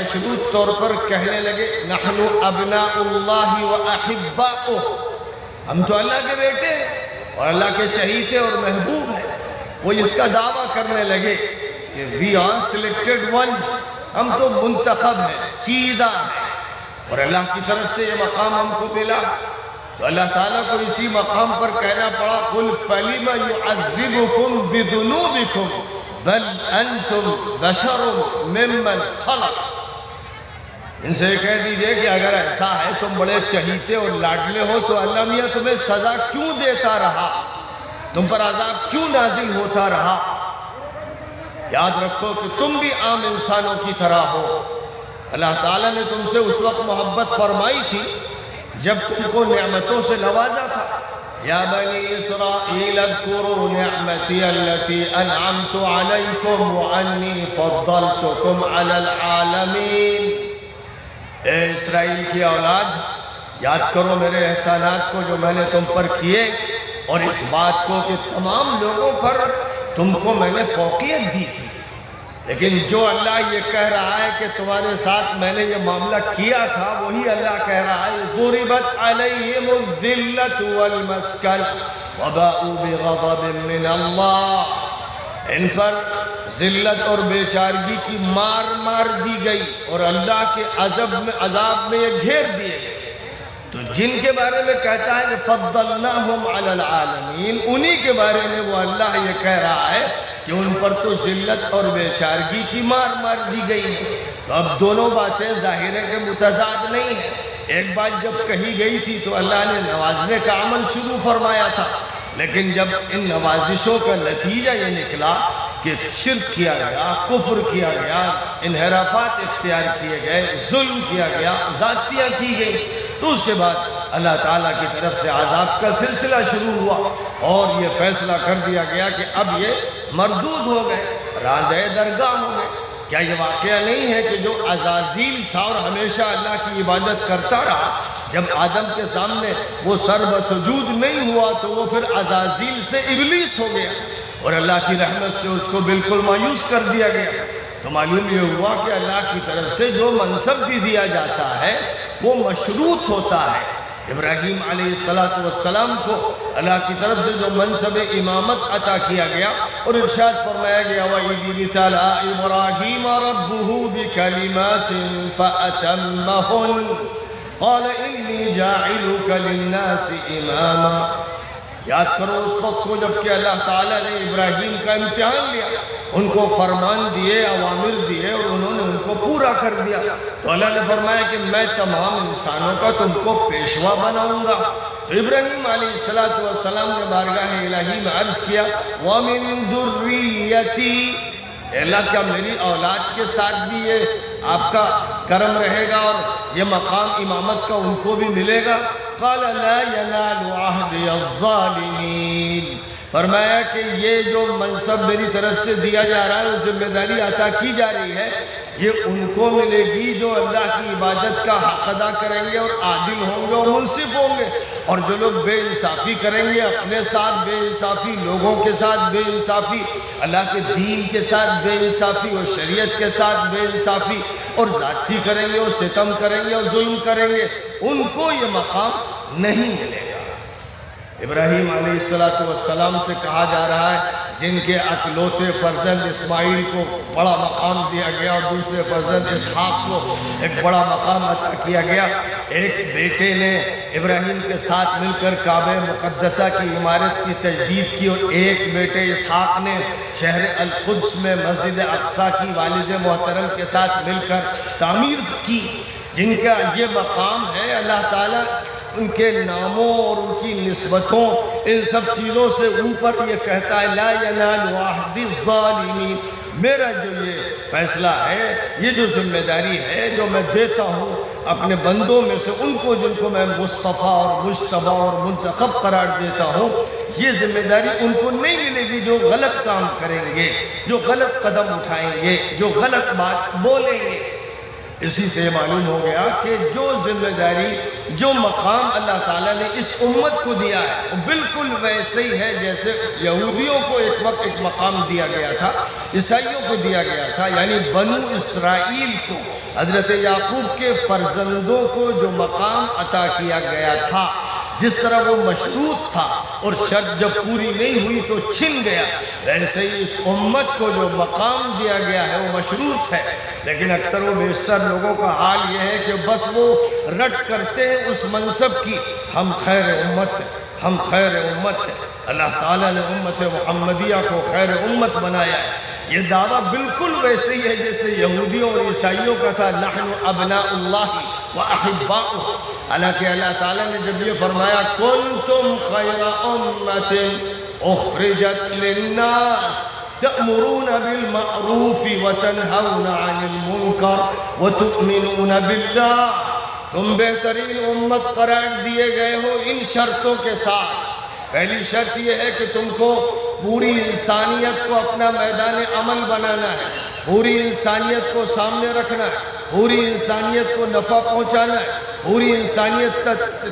مشروط طور پر کہنے لگے نحن ابناء اللہ و احباؤہ، ہم تو اللہ کے بیٹے ہیں اور اللہ کے شہید اور محبوب ہیں. وہ اس کا دعویٰ کرنے لگے کہ وی آر سلیکٹڈ ونس، ہم تو منتخب ہیں، چیدہ ہیں، اور اللہ کی طرف سے یہ مقام ہم کو ملا. تو اللہ تعالیٰ کو اسی مقام پر کہنا پڑا قُلْ فَلِمَ يُعَذِّبُكُمْ بِذُنُوبِكُمْ بل انتم بشر ممن خلق. ان سے کہہ دیجئے کہ اگر ایسا ہے تم بڑے چہیتے اور لاڈلے ہو تو اللہ میاں تمہیں سزا کیوں دیتا رہا، تم پر عذاب کیوں نازل ہوتا رہا. یاد رکھو کہ تم بھی عام انسانوں کی طرح ہو. اللہ تعالیٰ نے تم سے اس وقت محبت فرمائی تھی جب تم کو نعمتوں سے نوازا تھا. یا بنی اسرائیل اذکروا نعمتی التي انعمت علیکم وانی فضلتکم علی العالمین. اے اسرائیل کی اولاد، یاد کرو میرے احسانات کو جو میں نے تم پر کیے، اور اس بات کو کہ تمام لوگوں پر تم کو میں نے فوقیت دی تھی. لیکن جو اللہ یہ کہہ رہا ہے کہ تمہارے ساتھ میں نے یہ معاملہ کیا تھا، وہی اللہ کہہ رہا ہے ضربت علیہم الذلۃ والمسکنۃ وباءوا بغضب من اللہ. ان پر ذلت اور بیچارگی کی مار دی گئی اور اللہ کے عذاب میں یہ گھیر دیے گئے. تو جن کے بارے میں کہتا ہے کہ فضلناہم علی العالمین، انہی کے بارے میں وہ اللہ یہ کہہ رہا ہے کہ ان پر تو ذلت اور بیچارگی کی مار دی گئی ہے. تو اب دونوں باتیں ظاہر ہے کہ متضاد نہیں ہیں. ایک بات جب کہی گئی تھی تو اللہ نے نوازنے کا عمل شروع فرمایا تھا، لیکن جب ان نوازشوں کا نتیجہ یہ نکلا کہ شرک کیا گیا، کفر کیا گیا، انحرافات اختیار کیے گئے، ظلم کیا گیا، زیادتیاں کی گئی، تو اس کے بعد اللہ تعالیٰ کی طرف سے عذاب کا سلسلہ شروع ہوا اور یہ فیصلہ کر دیا گیا کہ اب یہ مردود ہو گئے، راندہ درگاہ ہو گئے. کیا یہ واقعہ نہیں ہے کہ جو عزازیل تھا اور ہمیشہ اللہ کی عبادت کرتا رہا، جب آدم کے سامنے وہ سر بسجود نہیں ہوا تو وہ پھر عزازیل سے ابلیس ہو گیا اور اللہ کی رحمت سے اس کو بالکل مایوس کر دیا گیا. تو معلوم یہ ہوا کہ اللہ کی طرف سے جو منصب بھی دیا جاتا ہے وہ مشروط ہوتا ہے. ابراہیم علیہ السلام کو اللہ کی طرف سے جو منصب امامت عطا کیا گیا اور ارشاد فرمایا گیا وَإِذِ ابْتَلَىٰ إِبْرَاهِيمَ رَبُّهُ بِكَلِمَاتٍ فَأَتَمَّهُنَّ قَالَ إِنِّي جَاعِلُكَ لِلنَّاسِ إِمَامًا. یاد کرو اس وقت کو جب کہ اللہ تعالیٰ نے ابراہیم کا امتحان لیا، ان کو فرمان دیے، اوامر دیے اور انہوں نے ان کو پورا کر دیا. تو اللہ نے فرمایا کہ میں تمام انسانوں کا تم کو پیشوا بناؤں گا. تو ابراہیم علیہ السلام نے بارگاہ الہی میں عرض کیا وَمِن ذُرِّيَّتِي، اللہ کیا میری اولاد کے ساتھ بھی یہ آپ کا کرم رہے گا اور یہ مقام امامت کا ان کو بھی ملے گا؟ قال لا ينال عهد الظالمین. فرمایا کہ یہ جو منصب میری طرف سے دیا جا رہا ہے، ذمہ داری عطا کی جا رہی ہے، یہ ان کو ملے گی جو اللہ کی عبادت کا حق ادا کریں گے اور عادل ہوں گے اور منصف ہوں گے. اور جو لوگ بے انصافی کریں گے، اپنے ساتھ بے انصافی، لوگوں کے ساتھ بے انصافی، اللہ کے دین کے ساتھ بے انصافی اور شریعت کے ساتھ بے انصافی اور زیادتی کریں گے اور ستم کریں گے اور ظلم کریں گے، ان کو یہ مقام نہیں ملے گا. ابراہیم علیہ السلام سے کہا جا رہا ہے جن کے اکلوتے فرزند اسماعیل کو بڑا مقام دیا گیا اور دوسرے فرزند اسحاق کو ایک بڑا مقام عطا کیا گیا. ایک بیٹے نے ابراہیم کے ساتھ مل کر کعبہ مقدسہ کی عمارت کی تجدید کی اور ایک بیٹے اسحاق نے شہر القدس میں مسجد اقصیٰ کی والد محترم کے ساتھ مل کر تعمیر کی. جن کا یہ مقام ہے، اللہ تعالیٰ ان کے ناموں اور ان کی نسبتوں، ان سب چیزوں سے اوپر یہ کہتا ہے لا ینال عہد الظالمین. میرا جو یہ فیصلہ ہے، یہ جو ذمہ داری ہے جو میں دیتا ہوں اپنے بندوں میں سے ان کو جن کو میں مصطفیٰ اور مجتبی اور منتخب قرار دیتا ہوں، یہ ذمہ داری ان کو نہیں ملے گی جو غلط کام کریں گے، جو غلط قدم اٹھائیں گے، جو غلط بات بولیں گے. اسی سے معلوم ہو گیا کہ جو ذمہ داری، جو مقام اللہ تعالیٰ نے اس امت کو دیا ہے وہ بالکل ویسے ہی ہے جیسے یہودیوں کو ایک وقت ایک مقام دیا گیا تھا، عیسائیوں کو دیا گیا تھا، یعنی بنو اسرائیل کو، حضرت یعقوب کے فرزندوں کو جو مقام عطا کیا گیا تھا، جس طرح وہ مشروط تھا اور شرط جب پوری نہیں ہوئی تو چھن گیا، ویسے ہی اس امت کو جو مقام دیا گیا ہے وہ مشروط ہے۔ لیکن اکثر و بیشتر لوگوں کا حال یہ ہے کہ بس وہ رٹ کرتے ہیں اس منصب کی، ہم خیر امت ہیں، ہم خیر امت ہیں۔ اللہ تعالیٰ نے امت محمدیہ کو خیر امت بنایا ہے۔ یہ دعویٰ بالکل ویسے ہی ہے جیسے یہودیوں اور عیسائیوں کا تھا، نحن ابناء اللہ واحباؤہ۔ حالانکہ اللہ تعالیٰ نے جب یہ فرمایا کنتم خیر امت اخرجت للناس تأمرون بالمعروف وتنہون عن المنکر وتؤمنون باللہ، تم بہترین امت قرار دیے گئے ہو ان شرطوں کے ساتھ۔ پہلی شرط یہ ہے کہ تم کو پوری انسانیت کو اپنا میدان عمل بنانا ہے، پوری انسانیت کو سامنے رکھنا ہے، پوری انسانیت کو نفع پہنچانا ہے، پوری انسانیت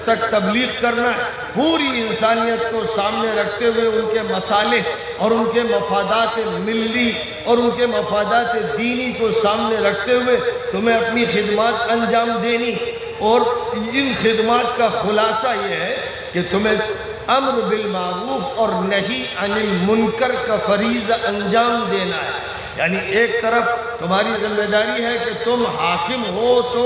تک تبلیغ کرنا ہے، پوری انسانیت کو سامنے رکھتے ہوئے ان کے مصالح اور ان کے مفادات ملی اور ان کے مفادات دینی کو سامنے رکھتے ہوئے تمہیں اپنی خدمات انجام دینی، اور ان خدمات کا خلاصہ یہ ہے کہ تمہیں امر بالمعروف اور نہی عن المنکر کا فریضہ انجام دینا ہے۔ یعنی ایک طرف تمہاری ذمہ داری ہے کہ تم حاکم ہو تو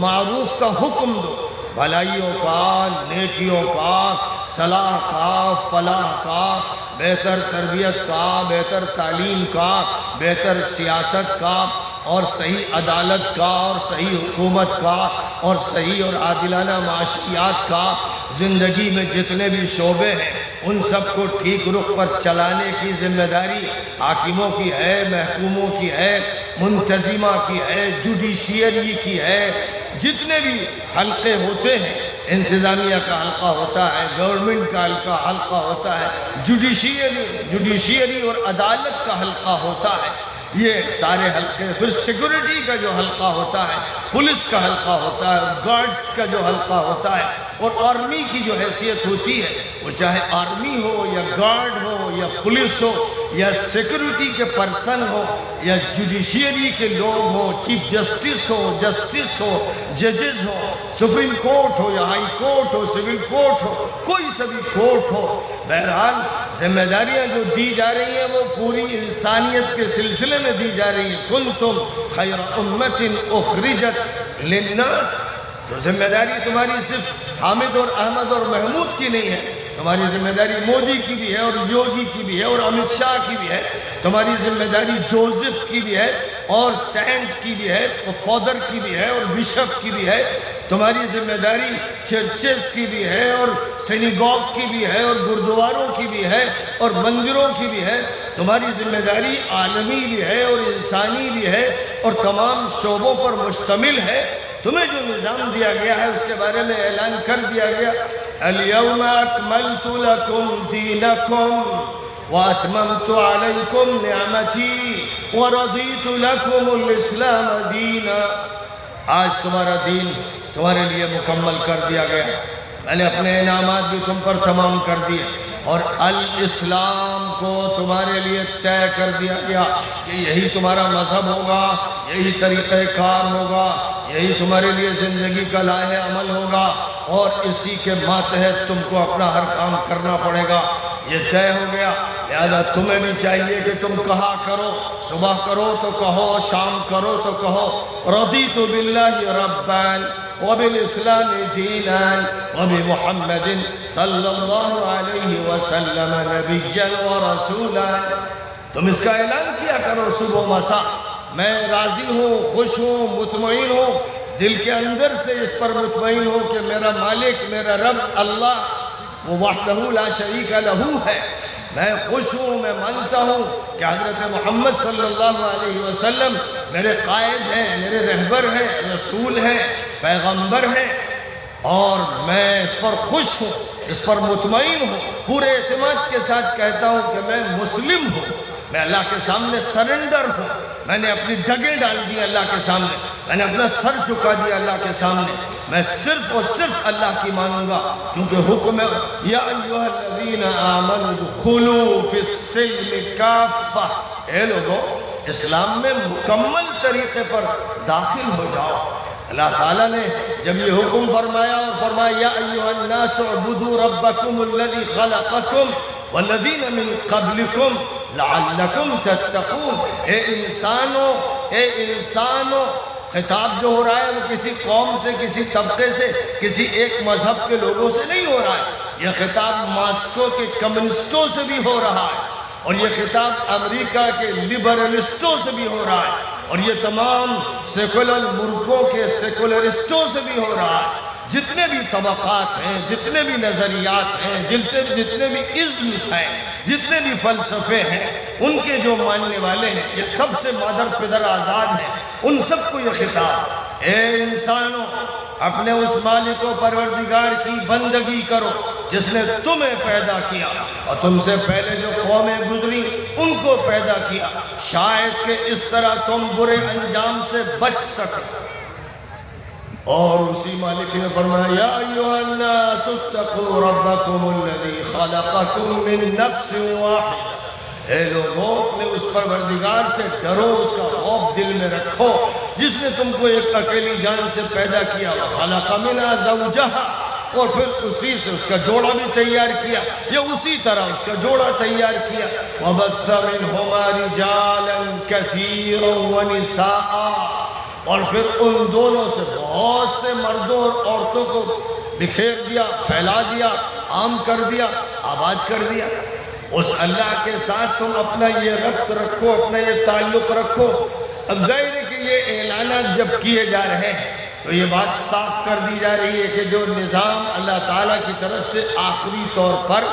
معروف کا حکم دو، بھلائیوں کا، نیکیوں کا، صلاح کا، فلاح کا، بہتر تربیت کا، بہتر تعلیم کا، بہتر سیاست کا، اور صحیح عدالت کا، اور صحیح حکومت کا، اور صحیح اور عادلانہ معاشیات کا، زندگی میں جتنے بھی شعبے ہیں ان سب کو ٹھیک رخ پر چلانے کی ذمہ داری حاکموں کی ہے، محکوموں کی ہے، منتظمہ کی ہے، جوڈیشیری کی ہے۔ جتنے بھی حلقے ہوتے ہیں، انتظامیہ کا حلقہ ہوتا ہے، گورنمنٹ کا حلقہ ہوتا ہے، جوڈیشیری اور عدالت کا حلقہ ہوتا ہے، یہ سارے حلقے، پھر سیکورٹی کا جو حلقہ ہوتا ہے، پولیس کا حلقہ ہوتا ہے، گارڈز کا جو حلقہ ہوتا ہے، اور آرمی کی جو حیثیت ہوتی ہے، وہ چاہے آرمی ہو یا گارڈ ہو یا پولیس ہو یا سیکورٹی کے پرسن ہو یا جوڈیشیری کے لوگ ہوں، چیف جسٹس ہو، ججز ہو، سپریم کورٹ ہو یا ہائی کورٹ ہو، سول کورٹ ہو، کوئی سا بھی کورٹ ہو، بہرحال ذمہ داریاں جو دی جا رہی ہیں وہ پوری انسانیت کے سلسلے میں دی جا رہی ہیں۔ کنتم خیر امت اخرجت للناس، تو ذمہ داری تمہاری صرف حامد اور احمد اور محمود کی نہیں ہے، تمہاری ذمہ داری مودی کی بھی ہے اور یوگی کی بھی ہے اور امت شاہ کی بھی ہے، تمہاری ذمہ داری جوزف کی بھی ہے اور سینٹ کی بھی ہے اور فادر کی بھی ہے اور بشپ کی بھی ہے، تمہاری ذمہ داری چرچز کی بھی ہے اور سینیگوگ کی بھی ہے اور گردواروں کی بھی ہے اور مندروں کی بھی ہے، تمہاری ذمہ داری عالمی بھی ہے اور انسانی بھی ہے اور تمام شعبوں پر مشتمل ہے۔ تمہیں جو نظام دیا گیا ہے اس کے بارے میں اعلان کر دیا گیا، اليوم اکملت لکم دینکم واتممت علیکم نعمتی ورضیت لکم الاسلام دینا، آج تمہارا دین تمہارے لیے مکمل کر دیا گیا، میں نے اپنے انعامات بھی تم پر تمام کر دیے اور الاسلام کو تمہارے لیے طے کر دیا گیا کہ یہی تمہارا مذہب ہوگا، یہی طریقہ کار ہوگا، یہی تمہارے لیے زندگی کا لائحہ عمل ہوگا اور اسی کے ماتحت تم کو اپنا ہر کام کرنا پڑے گا، یہ طے ہو گیا۔ لہذا تمہیں بھی چاہیے کہ تم کہا کرو، صبح کرو تو کہو، شام کرو تو کہو رضیت باللہ ربان وبالاسلام دینا وبمحمد صلی اللہ علیہ وسلم نبیا ورسولا، تم اس کا اعلان کیا کرو صبح و مساء، میں راضی ہوں، خوش ہوں، مطمئن ہوں، دل کے اندر سے اس پر مطمئن ہوں کہ میرا مالک، میرا رب اللہ وہ وحدہ لا شریک لہ ہے، میں خوش ہوں، میں مانتا ہوں کہ حضرت محمد صلی اللہ علیہ وسلم میرے قائد ہیں، میرے رہبر ہیں، رسول ہیں، پیغمبر ہیں، اور میں اس پر خوش ہوں، اس پر مطمئن ہوں، پورے اعتماد کے ساتھ کہتا ہوں کہ میں مسلم ہوں، میں اللہ کے سامنے سرنڈر ہوں، میں نے اپنی ڈگیں ڈال دی اللہ کے سامنے، میں نے اپنا سر جھکا دیا اللہ کے سامنے، میں صرف اور صرف اللہ کی مانوں گا، کیونکہ حکم ہے یا ایھا الذین آمنوا ادخلوا فی السلم کافہ، اے لوگو اسلام میں مکمل طریقے پر داخل ہو جاؤ۔ اللہ تعالیٰ نے جب یہ حکم فرمایا اور فرمایا یا ایھا الناس اعبدوا ربکم الذی خلقکم والذین من قبلکم لعلکم تتقون، اے انسانوں، خطاب جو ہو رہا ہے وہ کسی قوم سے، کسی طبقے سے، کسی ایک مذہب کے لوگوں سے نہیں ہو رہا ہے، یہ خطاب ماسکو کے کمیونسٹوں سے بھی ہو رہا ہے، اور یہ خطاب امریکہ کے لبرلسٹوں سے بھی ہو رہا ہے، اور یہ تمام سیکولر ملکوں کے سیکولرسٹوں سے بھی ہو رہا ہے۔ جتنے بھی طبقات ہیں، جتنے بھی نظریات ہیں، جتنے بھی ازمس ہیں، جتنے بھی فلسفے ہیں، ان کے جو ماننے والے ہیں، یہ سب سے مادر پدر آزاد ہیں، ان سب کو یہ خطاب، اے انسانوں اپنے اس مالک و پروردگار کی بندگی کرو جس نے تمہیں پیدا کیا اور تم سے پہلے جو قومیں گزری ان کو پیدا کیا، شاید کہ اس طرح تم برے انجام سے بچ سکو۔ اور اسی مالک نے فرمایا یا ایھا الناس اتقوا ربکم الذی خلقکم من نفس واحدہ، اے لوگوں اپنے اس پروردگار سے ڈرو، اس کا خوف دل میں رکھو جس نے تم کو ایک اکیلی جان سے پیدا کیا، وخلق منھا زوجھا، اور پھر اسی سے اس کا جوڑا بھی تیار کیا، یا اسی طرح اس کا جوڑا تیار کیا، وبث منہما رجالا کثیرا ونساء، اور پھر ان دونوں سے بہت سے مردوں اور عورتوں کو بکھیر دیا، پھیلا دیا، عام کر دیا، آباد کر دیا۔ اس اللہ کے ساتھ تم اپنا یہ ربط رکھو، اپنا یہ تعلق رکھو۔ اب ظاہر ہے کہ یہ اعلانات جب کیے جا رہے ہیں تو یہ بات صاف کر دی جا رہی ہے کہ جو نظام اللہ تعالیٰ کی طرف سے آخری طور پر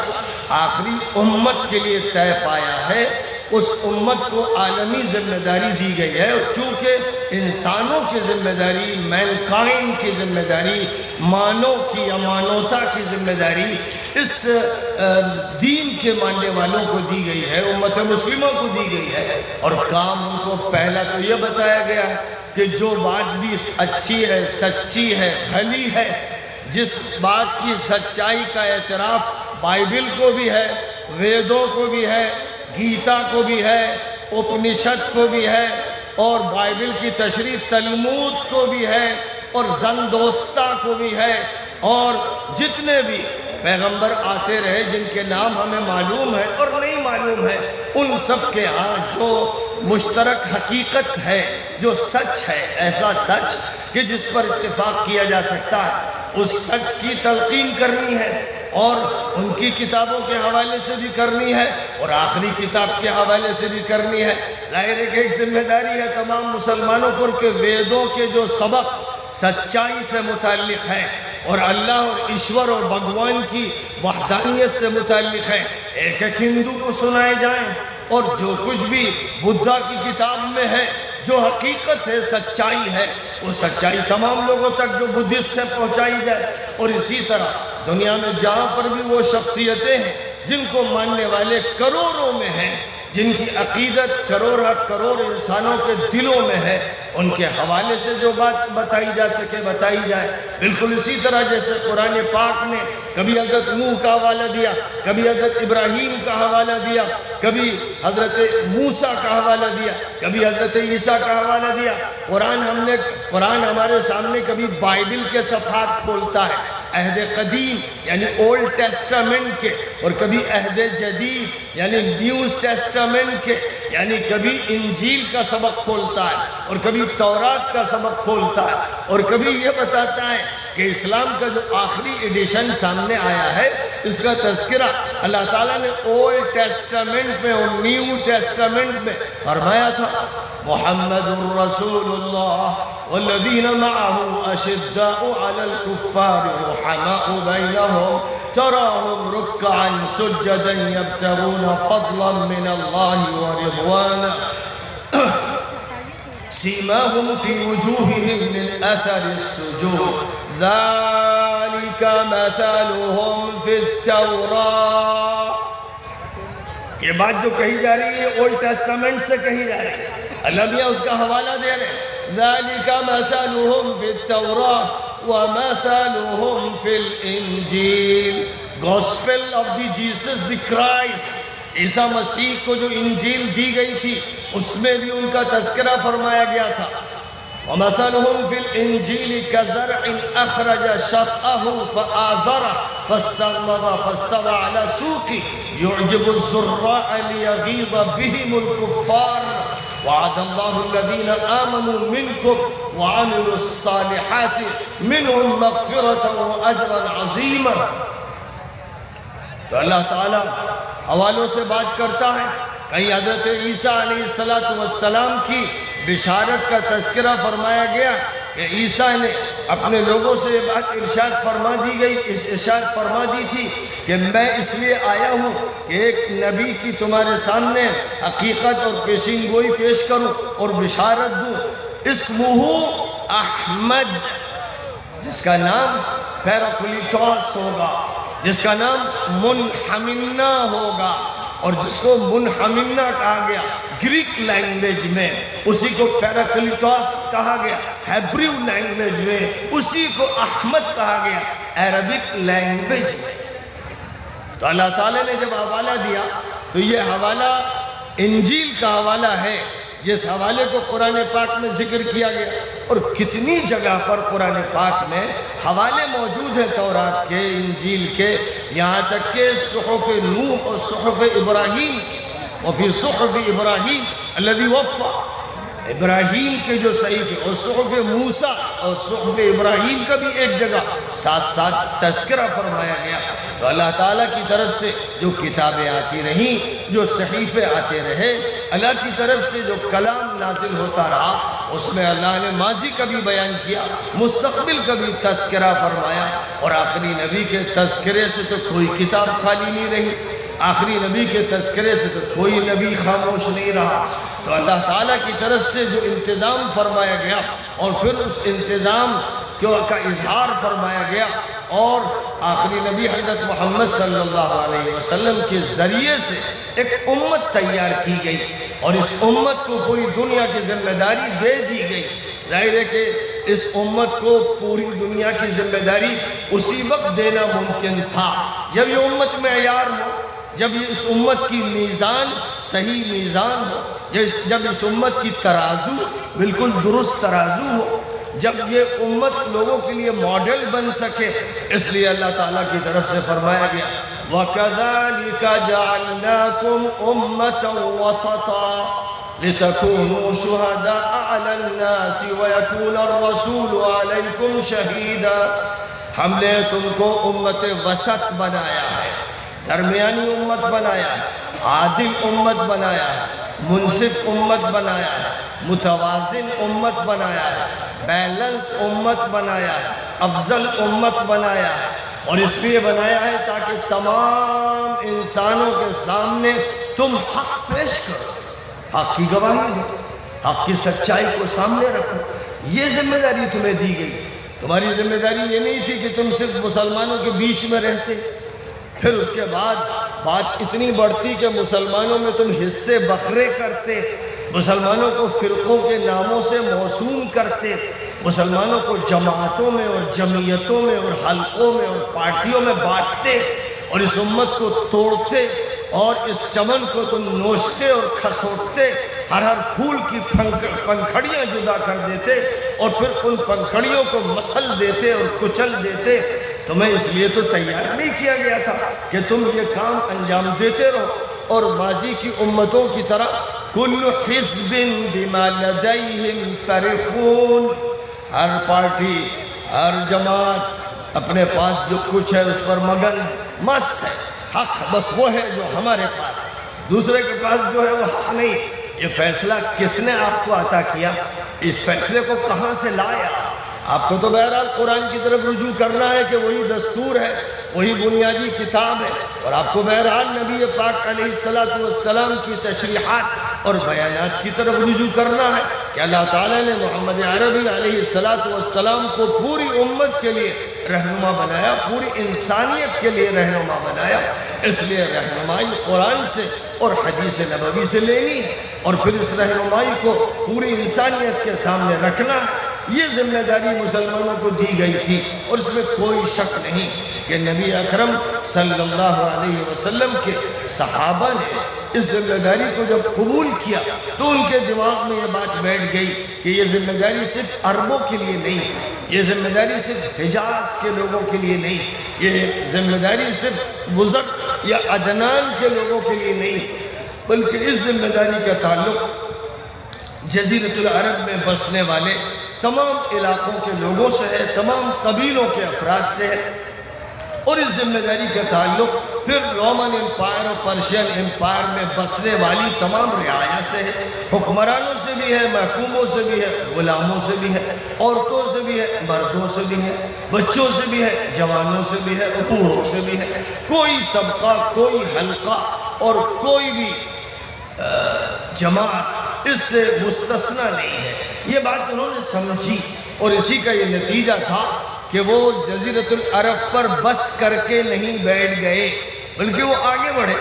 آخری امت کے لیے طے پایا ہے، اس امت کو عالمی ذمہ داری دی گئی ہے، چونکہ انسانوں کی ذمہ داری، مینکائنڈ کی ذمہ داری، مانو کی یا مانوتا کی ذمہ داری اس دین کے ماننے والوں کو دی گئی ہے، امت مسلموں کو دی گئی ہے، اور کام ان کو پہلا تو یہ بتایا گیا ہے کہ جو بات بھی اچھی ہے، سچی ہے، بھلی ہے، جس بات کی سچائی کا اعتراف بائبل کو بھی ہے، ویدوں کو بھی ہے، گیتا کو بھی ہے، اپنشد کو بھی ہے، اور بائبل کی تشریح تلمود کو بھی ہے، اور زندوستہ کو بھی ہے، اور جتنے بھی پیغمبر آتے رہے جن کے نام ہمیں معلوم ہے اور نہیں معلوم ہے، ان سب کے ہاں جو مشترک حقیقت ہے، جو سچ ہے، ایسا سچ کہ جس پر اتفاق کیا جا سکتا ہے، اس سچ کی تلقین کرنی ہے، اور ان کی کتابوں کے حوالے سے بھی کرنی ہے، اور آخری کتاب کے حوالے سے بھی کرنی ہے۔ ظاہر ہے کہ ایک ذمہ داری ہے تمام مسلمانوں پر کہ ویدوں کے جو سبق سچائی سے متعلق ہیں اور اللہ اور ایشور اور بھگوان کی وحدانیت سے متعلق ہیں، ایک ایک ہندو کو سنائے جائیں، اور جو کچھ بھی بدھا کی کتاب میں ہے، جو حقیقت ہے، سچائی ہے، وہ سچائی تمام لوگوں تک جو بدھسٹ ہے پہنچائی جائے۔ اور اسی طرح دنیا میں جہاں پر بھی وہ شخصیتیں ہیں جن کو ماننے والے کروڑوں میں ہیں، جن کی عقیدت کروڑ انسانوں کے دلوں میں ہے، ان کے حوالے سے جو بات بتائی جا سکے بتائی جائے۔ بالکل اسی طرح جیسے قرآن پاک نے کبھی حضرت نوح کا حوالہ دیا، کبھی حضرت ابراہیم کا حوالہ دیا، کبھی حضرت موسیٰ کا حوالہ دیا، کبھی حضرت عیسیٰ کا حوالہ دیا۔ قرآن ہمارے سامنے کبھی بائبل کے صفحات کھولتا ہے، عہد قدیم یعنی اولڈ ٹیسٹامنٹ کے، اور کبھی عہد جدید یعنی نیوز ٹیسٹامنٹ کے، یعنی کبھی انجیل کا سبق کھولتا ہے اور کبھی تورات کا سبق کھولتا ہے، اور کبھی یہ بتاتا ہے کہ اسلام کا جو آخری ایڈیشن سامنے آیا ہے اس کا تذکرہ اللہ تعالیٰ نے اولڈ ٹیسٹامنٹ میں اور نیو ٹیسٹامنٹ میں فرمایا تھا۔ محمد الرسول اللہ والذین معه اشداء علی الکفار رحماء بینہم تراہم رکعا سجدا یبتغون فضلا من اللہ ورضوانا سیماہم فی وجوہہم من اثر السجود ذالک مثلہم فی التوراۃ یہ بات جو کہی جا رہی ہے اولڈ ٹیسٹامنٹ سے کہی جا رہی ہے، اللہ میاں اس کا حوالہ دے رہے ہیں ذَلِكَ مَثَلُهُمْ فِي التَّوْرَاةِ وَمَثَلُهُمْ فِي الْإِنجِيلِ. Gospel of the Jesus the Christ, عیسیٰ مسیح کو جو انجیل دی گئی تھی اس میں بھی ان کا تذکرہ فرمایا گیا تھا. وَمَثَلُهُمْ فِي الْإِنجِيلِ كَزَرْعٍ أَخْرَجَ شَطْأَهُ فَآزَرَهُ فَاسْتَغْلَظَ فَاسْتَوَىٰ عَلَى سُوقِهِ يُعْجِبُ الزُّرَّاعَ لِيَغِيظَ بِهِمُ الْكُفَّارَ وَعَدَ اللَّهُ الَّذِينَ آمَنُوا مِنكُمْ وَعَمِلُوا الصَّالِحَاتِ مِنْهُمْ مَغْفِرَةً وَأَجْرًا عَظِيمًا. تو اللہ تعالیٰ حوالوں سے بات کرتا ہے. کہیں حضرت عیسیٰ علیہ السلام کی بشارت کا تذکرہ فرمایا گیا کہ عیسیٰ نے اپنے لوگوں سے یہ بات ارشاد فرما دی تھی کہ میں اس لیے آیا ہوں کہ ایک نبی کی تمہارے سامنے حقیقت اور پیشین گوئی پیش کروں اور بشارت دوں. اسمہ احمد، جس کا نام پیراکلیٹوس ہوگا، جس کا نام منحمنہ ہوگا، اور جس کو منحمنہ کہا گیا گریک لینگویج میں، اسی کو پیراکلیٹوس کہا گیا ہیبریو لینگویج میں، اسی کو احمد کہا گیا عربک لینگویج میں. تو اللہ تعالیٰ نے جب حوالہ دیا تو یہ حوالہ انجیل کا حوالہ ہے جس حوالے کو قرآن پاک میں ذکر کیا گیا. اور کتنی جگہ پر قرآن پاک میں حوالے موجود ہیں تورات کے، انجیل کے، یہاں تک کہ صحف نوح اور صحف ابراہیم کے. وفی صحف ابراہیم الذی وفا، ابراہیم کے جو صحیفے، اور صحف موسیٰ اور صحف ابراہیم کا بھی ایک جگہ ساتھ ساتھ تذکرہ فرمایا گیا. تو اللہ تعالیٰ کی طرف سے جو کتابیں آتی رہیں، جو صحیفے آتے رہے، اللہ کی طرف سے جو کلام نازل ہوتا رہا، اس میں اللہ نے ماضی کا بھی بیان کیا، مستقبل کا بھی تذکرہ فرمایا. اور آخری نبی کے تذکرے سے تو کوئی کتاب خالی نہیں رہی، آخری نبی کے تذکرے سے تو کوئی نبی خاموش نہیں رہا. تو اللہ تعالیٰ کی طرف سے جو انتظام فرمایا گیا اور پھر اس انتظام کا اظہار فرمایا گیا، اور آخری نبی حضرت محمد صلی اللہ علیہ وسلم کے ذریعے سے ایک امت تیار کی گئی، اور اس امت کو پوری دنیا کی ذمہ داری دے دی گئی. ظاہر ہے کہ اس امت کو پوری دنیا کی ذمہ داری اسی وقت دینا ممکن تھا جب یہ امت معیار ہو، جب یہ اس امت کی میزان صحیح میزان ہو، جب اس امت کی ترازو بالکل درست ترازو ہو، جب یہ امت لوگوں کے لیے ماڈل بن سکے. اس لیے اللہ تعالیٰ کی طرف سے فرمایا گیا وَكَذَلِكَ جَعَلْنَاكُمْ أُمَّةً وَسَطًا لِتَكُونُوا شُهَدَاءَ عَلَى النَّاسِ وَيَكُونَ الرَّسُولُ عَلَيْكُمْ شَهِيدًا. ہم نے تم کو امت وسط بنایا ہے، درمیانی امت بنایا ہے، عادل امت بنایا ہے، منصف امت بنایا ہے، متوازن امت بنایا ہے، بیلنس امت بنایا ہے، افضل امت بنایا ہے. اور اس لیے بنایا ہے تاکہ تمام انسانوں کے سامنے تم حق پیش کرو، حق کی گواہی دو، حق کی سچائی کو سامنے رکھو. یہ ذمہ داری تمہیں دی گئی. تمہاری ذمہ داری یہ نہیں تھی کہ تم صرف مسلمانوں کے بیچ میں رہتے، پھر اس کے بعد بات اتنی بڑھتی کہ مسلمانوں میں تم حصے بکھرے کرتے، مسلمانوں کو فرقوں کے ناموں سے موسوم کرتے، مسلمانوں کو جماعتوں میں اور جمعیتوں میں اور حلقوں میں اور پارٹیوں میں بانٹتے، اور اس امت کو توڑتے، اور اس چمن کو تم نوچتے اور کھسوٹتے، ہر پھول کی پنکھڑیاں جدا کر دیتے، اور پھر ان پنکھڑیوں کو مسل دیتے اور کچل دیتے. تمہیں اس لیے تو تیار نہیں کیا گیا تھا کہ تم یہ کام انجام دیتے رہو. اور ماضی کی امتوں کی طرح کل حزب بما لدیہم فرحون، ہر پارٹی، ہر جماعت اپنے پاس جو کچھ ہے اس پر مگن ہے، مست ہے. حق بس وہ ہے جو ہمارے پاس ہے، دوسرے کے پاس جو ہے وہ حق نہیں. یہ فیصلہ کس نے آپ کو عطا کیا؟ اس فیصلے کو کہاں سے لایا؟ آپ کو تو بہرحال قرآن کی طرف رجوع کرنا ہے کہ وہی دستور ہے، وہی بنیادی کتاب ہے، اور آپ کو بہرحال نبی پاک علیہ السلام کی تشریحات اور بیانات کی طرف رجوع کرنا ہے کہ اللہ تعالیٰ نے محمد عربی علیہ السلام کو پوری امت کے لیے رہنما بنایا، پوری انسانیت کے لیے رہنما بنایا، اس لیے رہنمائی قرآن سے اور حدیث نبوی سے لینی ہے اور پھر اس رہنمائی کو پوری انسانیت کے سامنے رکھنا ہے۔ یہ ذمہ داری مسلمانوں کو دی گئی تھی اور اس میں کوئی شک نہیں کہ نبی اکرم صلی اللہ علیہ وسلم کے صحابہ نے اس ذمہ داری کو جب قبول کیا تو ان کے دماغ میں یہ بات بیٹھ گئی کہ یہ ذمہ داری صرف عربوں کے لیے نہیں ہے، یہ ذمہ داری صرف حجاز کے لوگوں کے لیے نہیں، یہ ذمہ داری صرف بزرگ یا عدنان کے لوگوں کے لیے نہیں، بلکہ اس ذمہ داری کا تعلق جزیرۃ العرب میں بسنے والے تمام علاقوں کے لوگوں سے ہے، تمام قبیلوں کے افراد سے ہے، اور اس ذمہ داری کا تعلق پھر رومن امپائر اور پرشین امپائر میں بسنے والی تمام رعایا سے ہے، حکمرانوں سے بھی ہے، محکوموں سے بھی ہے، غلاموں سے بھی ہے، عورتوں سے بھی ہے، مردوں سے بھی ہے، بچوں سے بھی ہے، جوانوں سے بھی ہے، بوڑھوں سے بھی ہے، کوئی طبقہ، کوئی حلقہ اور کوئی بھی جماعت اس سے مستثنیٰ نہیں ہے۔ یہ بات انہوں نے سمجھی اور اسی کا یہ نتیجہ تھا کہ وہ جزیرۃ العرب پر بس کر کے نہیں بیٹھ گئے بلکہ وہ آگے بڑھے۔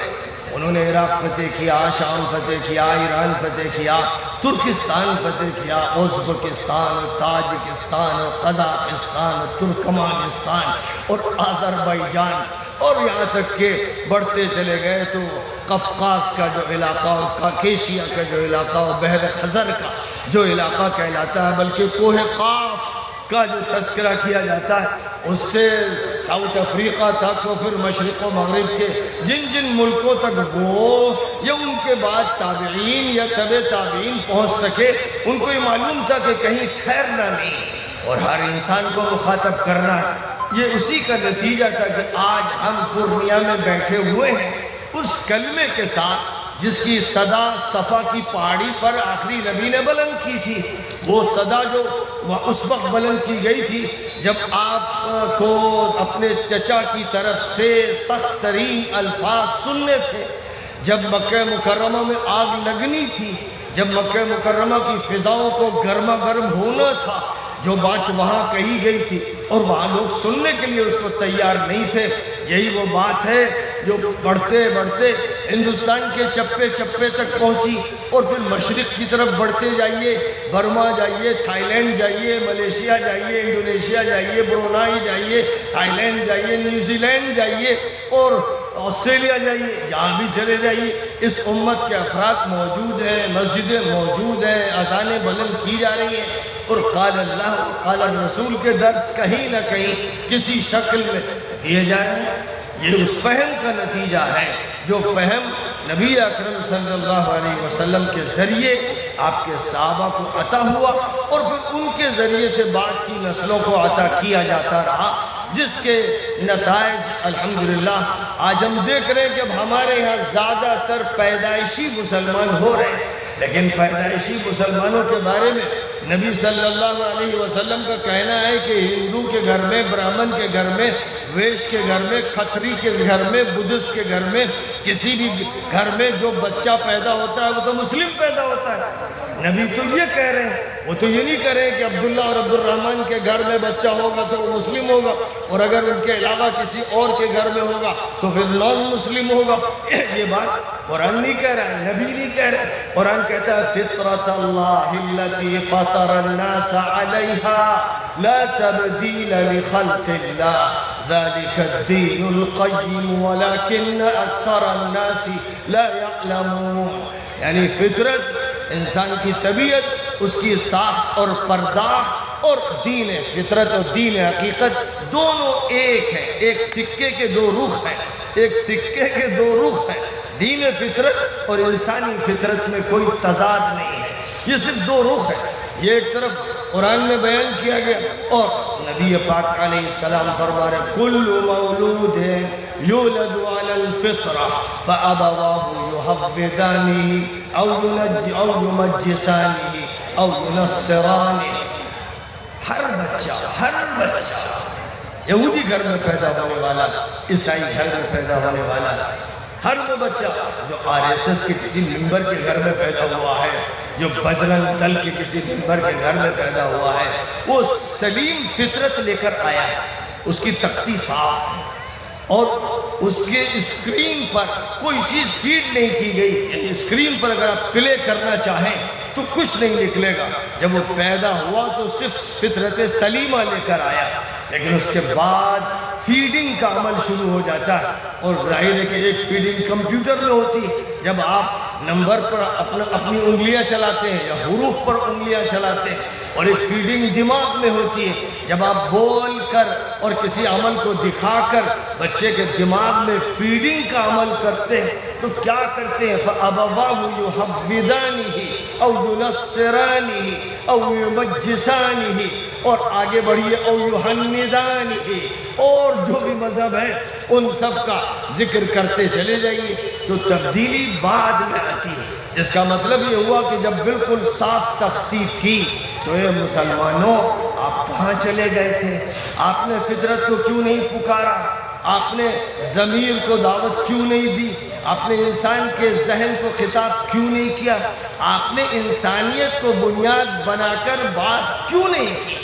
انہوں نے عراق فتح کیا، شام فتح کیا، ایران فتح کیا، ترکستان فتح کیا، ازبکستان، تاجکستان، قزاقستان، ترکمانستان اور آذربائیجان، اور یہاں تک کہ بڑھتے چلے گئے تو قفقاز کا جو علاقہ اور کاکیشیا کا جو علاقہ اور بحر خزر کا جو علاقہ کہلاتا ہے، بلکہ کوہ قاف کا جو تذکرہ کیا جاتا ہے، اس سے ساؤتھ افریقہ تک اور پھر مشرق و مغرب کے جن جن ملکوں تک وہ یا ان کے بعد تابعین یا تبع تابعین پہنچ سکے، ان کو یہ معلوم تھا کہ کہیں ٹھہرنا نہیں اور ہر انسان کو مخاطب کرنا ہے۔ یہ اسی کا نتیجہ تھا کہ آج ہم پورنیہ میں بیٹھے ہوئے ہیں اس کلمے کے ساتھ جس کی صدا صفا کی پہاڑی پر آخری نبی نے بلند کی تھی، وہ صدا جو اس وقت بلند کی گئی تھی جب آپ کو اپنے چچا کی طرف سے سخت ترین الفاظ سننے تھے، جب مکہ مکرمہ میں آگ لگنی تھی، جب مکہ مکرمہ کی فضاؤں کو گرما گرم ہونا تھا، جو بات وہاں کہی گئی تھی اور وہاں لوگ سننے کے لیے اس کو تیار نہیں تھے۔ یہی وہ بات ہے جو بڑھتے بڑھتے ہندوستان کے چپے چپے تک پہنچی اور پھر مشرق کی طرف بڑھتے جائیے، برما جائیے، تھائی لینڈ جائیے، ملیشیا جائیے، انڈونیشیا جائیے، برونائی جائیے، تھائی لینڈ جائیے، نیوزی لینڈ جائیے اور آسٹریلیا جائیے، جہاں بھی چلے جائیے اس امت کے افراد موجود ہیں، مسجدیں موجود ہیں، اذانیں بلند کی جا رہی ہیں اور قال اللہ اور قال الرسول کے درس کہیں نہ کہیں کسی شکل میں دیے جا رہے ہیں۔ یہ اس فہم کا نتیجہ ہے جو فہم نبی اکرم صلی اللہ علیہ وسلم کے ذریعے آپ کے صحابہ کو عطا ہوا اور پھر ان کے ذریعے سے بعد کی نسلوں کو عطا کیا جاتا رہا، جس کے نتائج الحمدللہ آج ہم دیکھ رہے ہیں کہ اب ہمارے یہاں زیادہ تر پیدائشی مسلمان ہو رہے ہیں، لیکن پیدائشی مسلمانوں کے بارے میں نبی صلی اللہ علیہ وسلم کا کہنا ہے کہ ہندو کے گھر میں، برہمن کے گھر میں، ویش کے گھر میں، کھتری کے گھر میں، بدھسٹ کے گھر میں، کسی بھی گھر میں جو بچہ پیدا ہوتا ہے وہ تو مسلم پیدا ہوتا ہے۔ نبی تو یہ کہہ رہے ہیں، وہ تو یہ نہیں کہہ رہے کہ عبداللہ اور عبد الرحمن کے گھر میں بچہ ہوگا تو وہ مسلم ہوگا اور اگر ان کے علاوہ کسی اور کے گھر میں ہوگا تو پھر نان مسلم ہوگا۔ یہ بات قرآن نہیں کہہ رہا ہے، نبی نہیں کہہ رہا ہے۔ قرآن کہتا ہے فطرت اللہ التي فطر الناس عليها لا تبديل لخلق الله ذلك الدين القيم ولكن اکثر الناس لا يعلمون۔ یعنی فطرت، انسان کی طبیعت، اس کی ساخت اور پرداخت اور دین فطرت اور دین حقیقت دونوں ایک ہیں، ایک سکے کے دو رخ ہیں، ایک سکے کے دو رخ ہیں۔ دین فطرت اور انسانی فطرت میں کوئی تضاد نہیں ہے، یہ صرف دو رخ ہیں۔ یہ ایک طرف قرآن میں بیان کیا گیا اور نبی پاک علیہ السلام فرما رہے کل مولود یولد علی الفطرہ فابواہ یحودانہ او یمجسانہ او ینصرانہ۔ ہر بچہ یہودی گھر میں پیدا ہونے والا، عیسائی گھر میں پیدا ہونے والا، ہر وہ بچہ جو RSS کے کسی ممبر کے گھر میں پیدا ہوا ہے، جو بجرنگ دل کے کسی ممبر کے گھر میں پیدا ہوا ہے، وہ سلیم فطرت لے کر آیا ہے، اس کی تختی صاف ہے اور اس کے اسکرین پر کوئی چیز فیڈ نہیں کی گئی، یعنی اسکرین پر اگر آپ پلے کرنا چاہیں تو کچھ نہیں نکلے گا۔ جب وہ پیدا ہوا تو صرف فطرت سلیمہ لے کر آیا، لیکن اس کے بعد فیڈنگ کا عمل شروع ہو جاتا ہے، اور ظاہر ہے کہ ایک فیڈنگ کمپیوٹر میں ہوتی ہے، جب آپ نمبر پر اپنی انگلیاں چلاتے ہیں یا حروف پر انگلیاں چلاتے ہیں، اور ایک فیڈنگ دماغ میں ہوتی ہے، جب آپ بول کر اور کسی عمل کو دکھا کر بچے کے دماغ میں فیڈنگ کا عمل کرتے ہیں تو کیا کرتے ہیں؟ فَأَبَوَاهُ يُحَوِّدَانِهِ أَوْ يُنَصِّرَانِهِ أَوْ يُمَجِّسَانِهِ، اور آگے بڑھیے أَوْ يُحَنِّدَانِهِ، اور جو بھی مذہب ہے ان سب کا ذکر کرتے چلے جائیے تو تبدیلی بعد میں آتی ہے، جس کا مطلب یہ ہوا کہ جب بالکل صاف تختی تھی تو اے مسلمانوں آپ کہاں چلے گئے تھے؟ آپ نے فطرت کو کیوں نہیں پکارا؟ آپ نے ضمیر کو دعوت کیوں نہیں دی؟ آپ نے انسان کے ذہن کو خطاب کیوں نہیں کیا؟ آپ نے انسانیت کو بنیاد بنا کر بات کیوں نہیں کی؟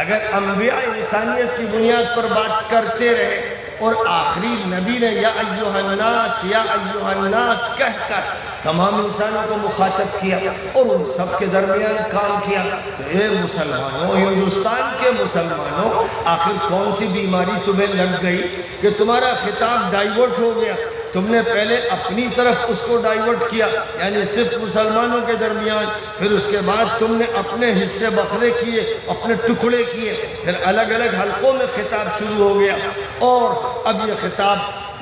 اگر انبیاء انسانیت کی بنیاد پر بات کرتے رہے اور آخری نبی نے یا ایہا الناس کہہ کر تمام انسانوں کو مخاطب کیا اور ان سب کے درمیان کام کیا، تو اے مسلمانوں، ہندوستان کے مسلمانوں، آخر کون سی بیماری تمہیں لگ گئی کہ تمہارا خطاب ڈائیورٹ ہو گیا؟ تم نے پہلے اپنی طرف اس کو ڈائیورٹ کیا، یعنی صرف مسلمانوں کے درمیان، پھر اس کے بعد تم نے اپنے حصے بکھرے کیے، اپنے ٹکڑے کیے، پھر الگ الگ حلقوں میں خطاب شروع ہو گیا، اور اب یہ خطاب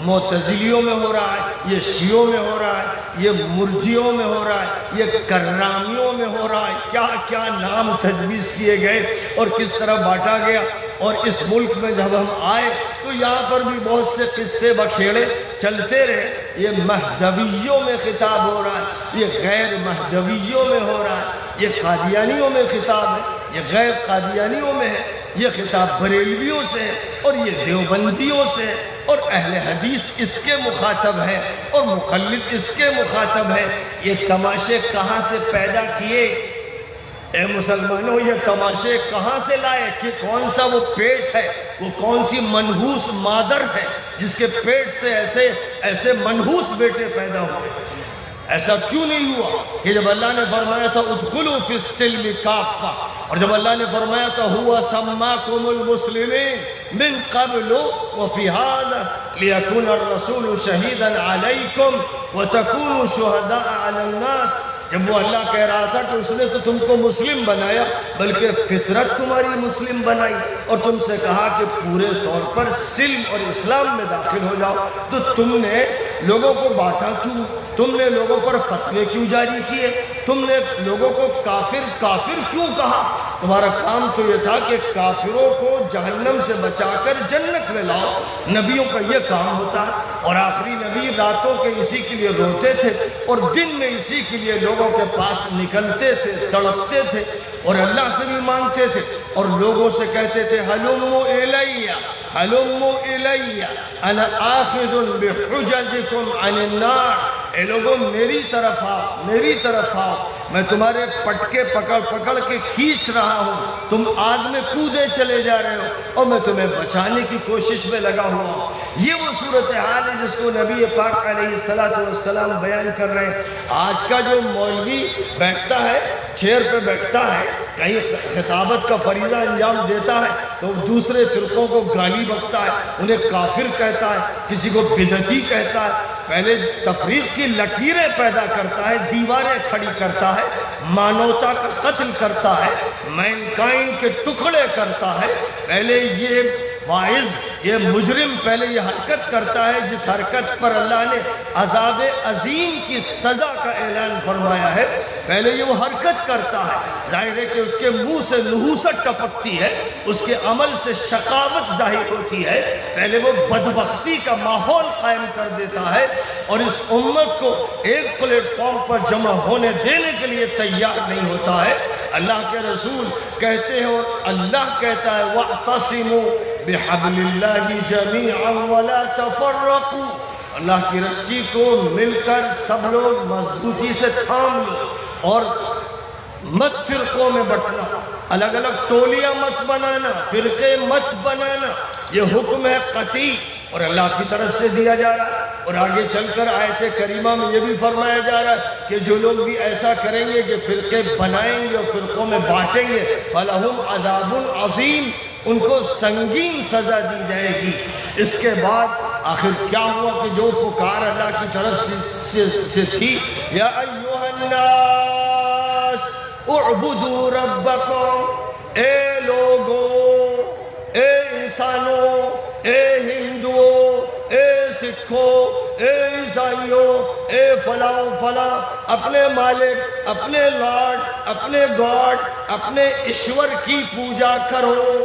معتزلیوں میں ہو رہا ہے، یہ شیعوں میں ہو رہا ہے، یہ مرجیوں میں ہو رہا ہے، یہ کرامیوں میں ہو رہا ہے، کیا کیا نام تجویز کیے گئے اور کس طرح بانٹا گیا۔ اور اس ملک میں جب ہم آئے تو یہاں پر بھی بہت سے قصے بکھیڑے چلتے رہے، یہ مہدویوں میں خطاب ہو رہا ہے، یہ غیر مہدویوں میں ہو رہا ہے، یہ قادیانیوں میں خطاب ہے، یہ غیر قادیانیوں میں ہے، یہ خطاب بریلویوں سے ہے، اور یہ دیوبندیوں سے ہے، اور اہل حدیث اس کے مخاطب ہیں اور مقلد اس کے مخاطب ہیں۔ یہ تماشے کہاں سے پیدا کیے؟ اے مسلمانوں، یہ تماشے کہاں سے لائے؟ کہ کون سا وہ پیٹ ہے، وہ کون سی منحوس مادر ہے جس کے پیٹ سے ایسے منحوس بیٹے پیدا ہوئے؟ ایسا کیوں نہیں ہوا کہ جب اللہ نے فرمایا تھا ادخلوا فی السلم کافہ، اور جب اللہ نے فرمایا تھا ہوا سماکم المسلمین من قبل وفی ھذا لیکون الرسول شہیدا علیکم وتکونوا شہداء علی الناس، جب وہ اللہ کہہ رہا تھا کہ اس نے تو تم کو مسلم بنایا بلکہ فطرت تمہاری مسلم بنائی، اور تم سے کہا کہ پورے طور پر سلم اور اسلام میں داخل ہو جاؤ، تو تم نے لوگوں کو بانٹا کیوں؟ تم نے لوگوں پر فتوے کیوں جاری کیے؟ تم نے لوگوں کو کافر کیوں کہا؟ تمہارا کام تو یہ تھا کہ کافروں کو جہنم سے بچا کر جنت میں لاؤ، نبیوں کا یہ کام ہوتا ہے، اور آخری نبی راتوں کے اسی کے لیے روتے تھے اور دن میں اسی کے لیے لوگوں کے پاس نکلتے تھے، تڑپتے تھے اور اللہ سے بھی مانگتے تھے اور لوگوں سے کہتے تھے ہلموا الیہ ہلموا الیہ انا آخذ بحجزکم عن النار، اے لوگوں میری طرف آؤ، میں تمہارے پٹکے پکڑ کے کھینچ رہا ہوں، تم آگ میں کودے چلے جا رہے ہو اور میں تمہیں بچانے کی کوشش میں لگا ہوا ہوں۔ یہ وہ صورتحال ہے جس کو نبی پاک علیہ السلام بیان کر رہے ہیں۔ آج کا جو مولوی بیٹھتا ہے، چیئر پہ بیٹھتا ہے، کہیں خطابت کا فریضہ انجام دیتا ہے تو دوسرے فرقوں کو گالی بکتا ہے، انہیں کافر کہتا ہے، کسی کو بدعتی کہتا ہے، پہلے تفریق کی لکیریں پیدا کرتا ہے، دیواریں کھڑی کرتا ہے، مانوتا کا قتل کرتا ہے، مینکائنڈ کے ٹکڑے کرتا ہے، پہلے یہ واعظ، یہ مجرم پہلے یہ حرکت کرتا ہے جس حرکت پر اللہ نے عذاب عظیم کی سزا کا اعلان فرمایا ہے، پہلے یہ وہ حرکت کرتا ہے، ظاہر ہے کہ اس کے منہ سے نحوست ٹپکتی ہے، اس کے عمل سے شقاوت ظاہر ہوتی ہے، پہلے وہ بدبختی کا ماحول قائم کر دیتا ہے اور اس امت کو ایک پلیٹ فارم پر جمع ہونے دینے کے لیے تیار نہیں ہوتا ہے۔ اللہ کے رسول کہتے ہیں اور اللہ کہتا ہے وَاعْتَصِمُوا بِحَبْلِ اللَّهِ جَمِيعًا وَلَا تَفَرَّقُوا، اللہ کی رسی کو مل کر سب لوگ مضبوطی سے تھام لو اور مت فرقوں میں بٹنا، الگ الگ ٹولیاں مت بنانا، فرقے مت بنانا، یہ حکم ہے قطعی اور اللہ کی طرف سے دیا جا رہا ہے۔ اور آگے چل کر آیت کریمہ میں یہ بھی فرمایا جا رہا ہے کہ جو لوگ بھی ایسا کریں گے کہ فرقے بنائیں گے اور فرقوں میں بانٹیں گے فَلَهُمْ عَذَابٌ عَظِيمٌ، ان کو سنگین سزا دی جائے گی۔ اس کے بعد آخر کیا ہوا کہ جو پکار اللہ کی طرف سے تھی، یا ایھا الناس اعبدوا ربکم، اے لوگو، اے انسانوں، اے ہندوؤں، اے سکھوں، اے عیسائیوں، اے فلاں و فلاں، اپنے مالک، اپنے لارڈ، اپنے گاڈ، اپنے ایشور کی پوجا کرو۔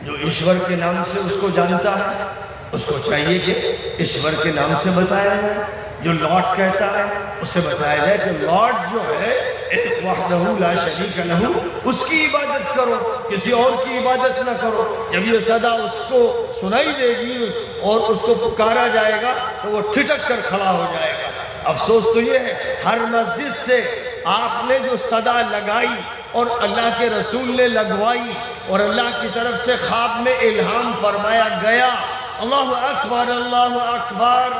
جو ایشور کے نام سے اس کو جانتا ہے اس کو چاہیے کہ ایشور کے نام سے بتایا جائے، جو لارڈ کہتا ہے اس سے بتایا جائے کہ لارڈ جو ہے ایک وحدہ لا شریک لہ، اس کی عبادت کرو، کسی اور کی عبادت نہ کرو۔ جب یہ صدا اس کو سنائی دے گی اور اس کو پکارا جائے گا تو وہ ٹھٹک کر کھڑا ہو جائے گا۔ افسوس تو یہ ہے ہر مسجد سے آپ نے جو صدا لگائی اور اللہ کے رسول نے لگوائی اور اللہ کی طرف سے خواب میں الہام فرمایا گیا، اللہ اکبر، اللہ اکبر،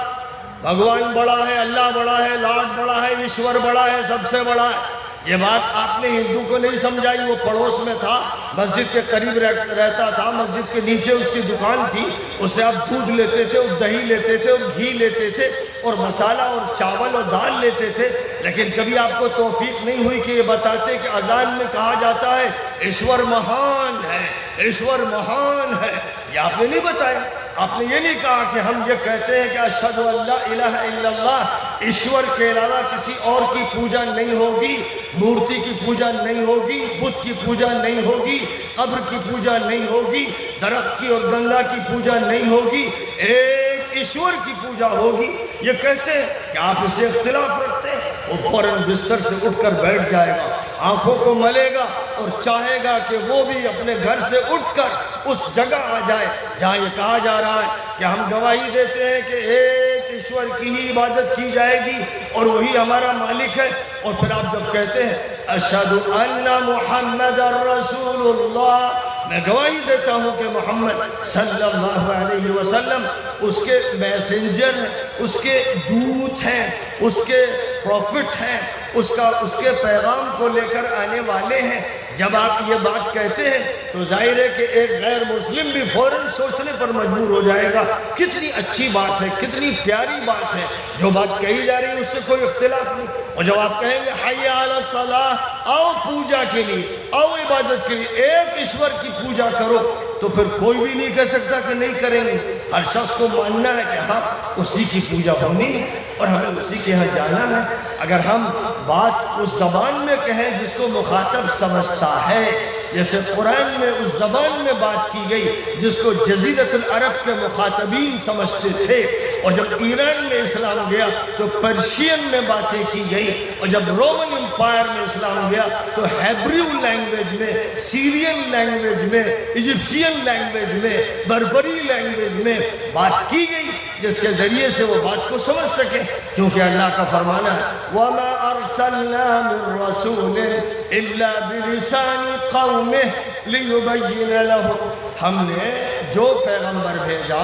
بھگوان بڑا ہے، اللہ بڑا ہے، لارڈ بڑا ہے، ایشور بڑا ہے، سب سے بڑا ہے، یہ بات آپ نے ہندو کو نہیں سمجھائی۔ وہ پڑوس میں تھا، مسجد کے قریب رہتا تھا، مسجد کے نیچے اس کی دکان تھی، اس سے آپ دودھ لیتے تھے اور دہی لیتے تھے اور گھی لیتے تھے اور مسالہ اور چاول اور دال لیتے تھے، لیکن کبھی آپ کو توفیق نہیں ہوئی کہ یہ بتاتے کہ اذان میں کہا جاتا ہے ایشور مہان ہے، ایشور مہان ہے۔ یہ آپ نے نہیں بتایا، آپ نے یہ نہیں کہا کہ ہم یہ کہتے ہیں کہ اشہد ان لا الہ الا اللہ، ایشور کے علاوہ کسی اور کی پوجا نہیں ہوگی، مورتی کی پوجا نہیں ہوگی، بت کی پوجا نہیں ہوگی، قبر کی پوجا نہیں ہوگی، درخت کی اور گنگا کی پوجا نہیں ہوگی، ایک ایشور کی پوجا ہوگی۔ یہ کہتے ہیں کہ آپ اس سے اختلاف رکھتے ہیں، وہ فوراً بستر سے اٹھ کر بیٹھ جائے گا، آنکھوں کو ملے گا اور چاہے گا کہ وہ بھی اپنے گھر سے اٹھ کر اس جگہ آ جائے جہاں یہ کہا جا رہا ہے کہ ہم گواہی دیتے ہیں کہ ایک ایشور کی ہی عبادت کی جائے گی اور وہی ہمارا مالک ہے۔ اور پھر آپ جب کہتے ہیں اشہد ان محمد رسول اللہ، میں گواہی دیتا ہوں کہ محمد صلی اللہ علیہ وسلم اس کے میسنجر ہیں، اس کے دودت ہیں، اس کے پروفٹ ہیں، اس کے پیغام کو لے کر آنے والے ہیں۔ جب آپ یہ بات کہتے ہیں تو ظاہر ہے کہ ایک غیر مسلم بھی فوراً سوچنے پر مجبور ہو جائے گا کتنی اچھی بات ہے، کتنی پیاری بات ہے، جو بات کہی جا رہی ہے اس سے کوئی اختلاف نہیں۔ اور جب آپ کہیں گے حی علی الصلاۃ، آؤ پوجا کے لیے، آؤ عبادت کے لیے، ایک ایشور کی پوجا کرو، تو پھر کوئی بھی نہیں کہہ سکتا کہ نہیں کریں گے۔ ہر شخص کو ماننا ہے کہ ہاں اسی کی پوجا ہونی ہے اور ہمیں اسی کے ہاں جانا ہے۔ اگر ہم بات اس زبان میں کہیں جس کو مخاطب سمجھتا ہے، جیسے قرآن میں اس زبان میں بات کی گئی جس کو جزیرۃ العرب کے مخاطبین سمجھتے تھے، اور جب ایران میں اسلام گیا تو پرشین میں باتیں کی گئی، اور جب رومن امپائر میں اسلام گیا تو ہیبریو لینگویج میں، سیرین لینگویج میں، ایجپشین لینگویج میں، بربری لینگویج میں بات کی گئی جس کے ذریعے سے وہ بات کو سمجھ سکے، کیونکہ اللہ کا فرمانا ہے وَمَا أَرْسَلْنَا مِن رَّسُولٍ إِلَّا بِلِسَانِ قَوْمِهِ لِيُبَيِّنَ لَهُمْ، ہم نے جو پیغمبر بھیجا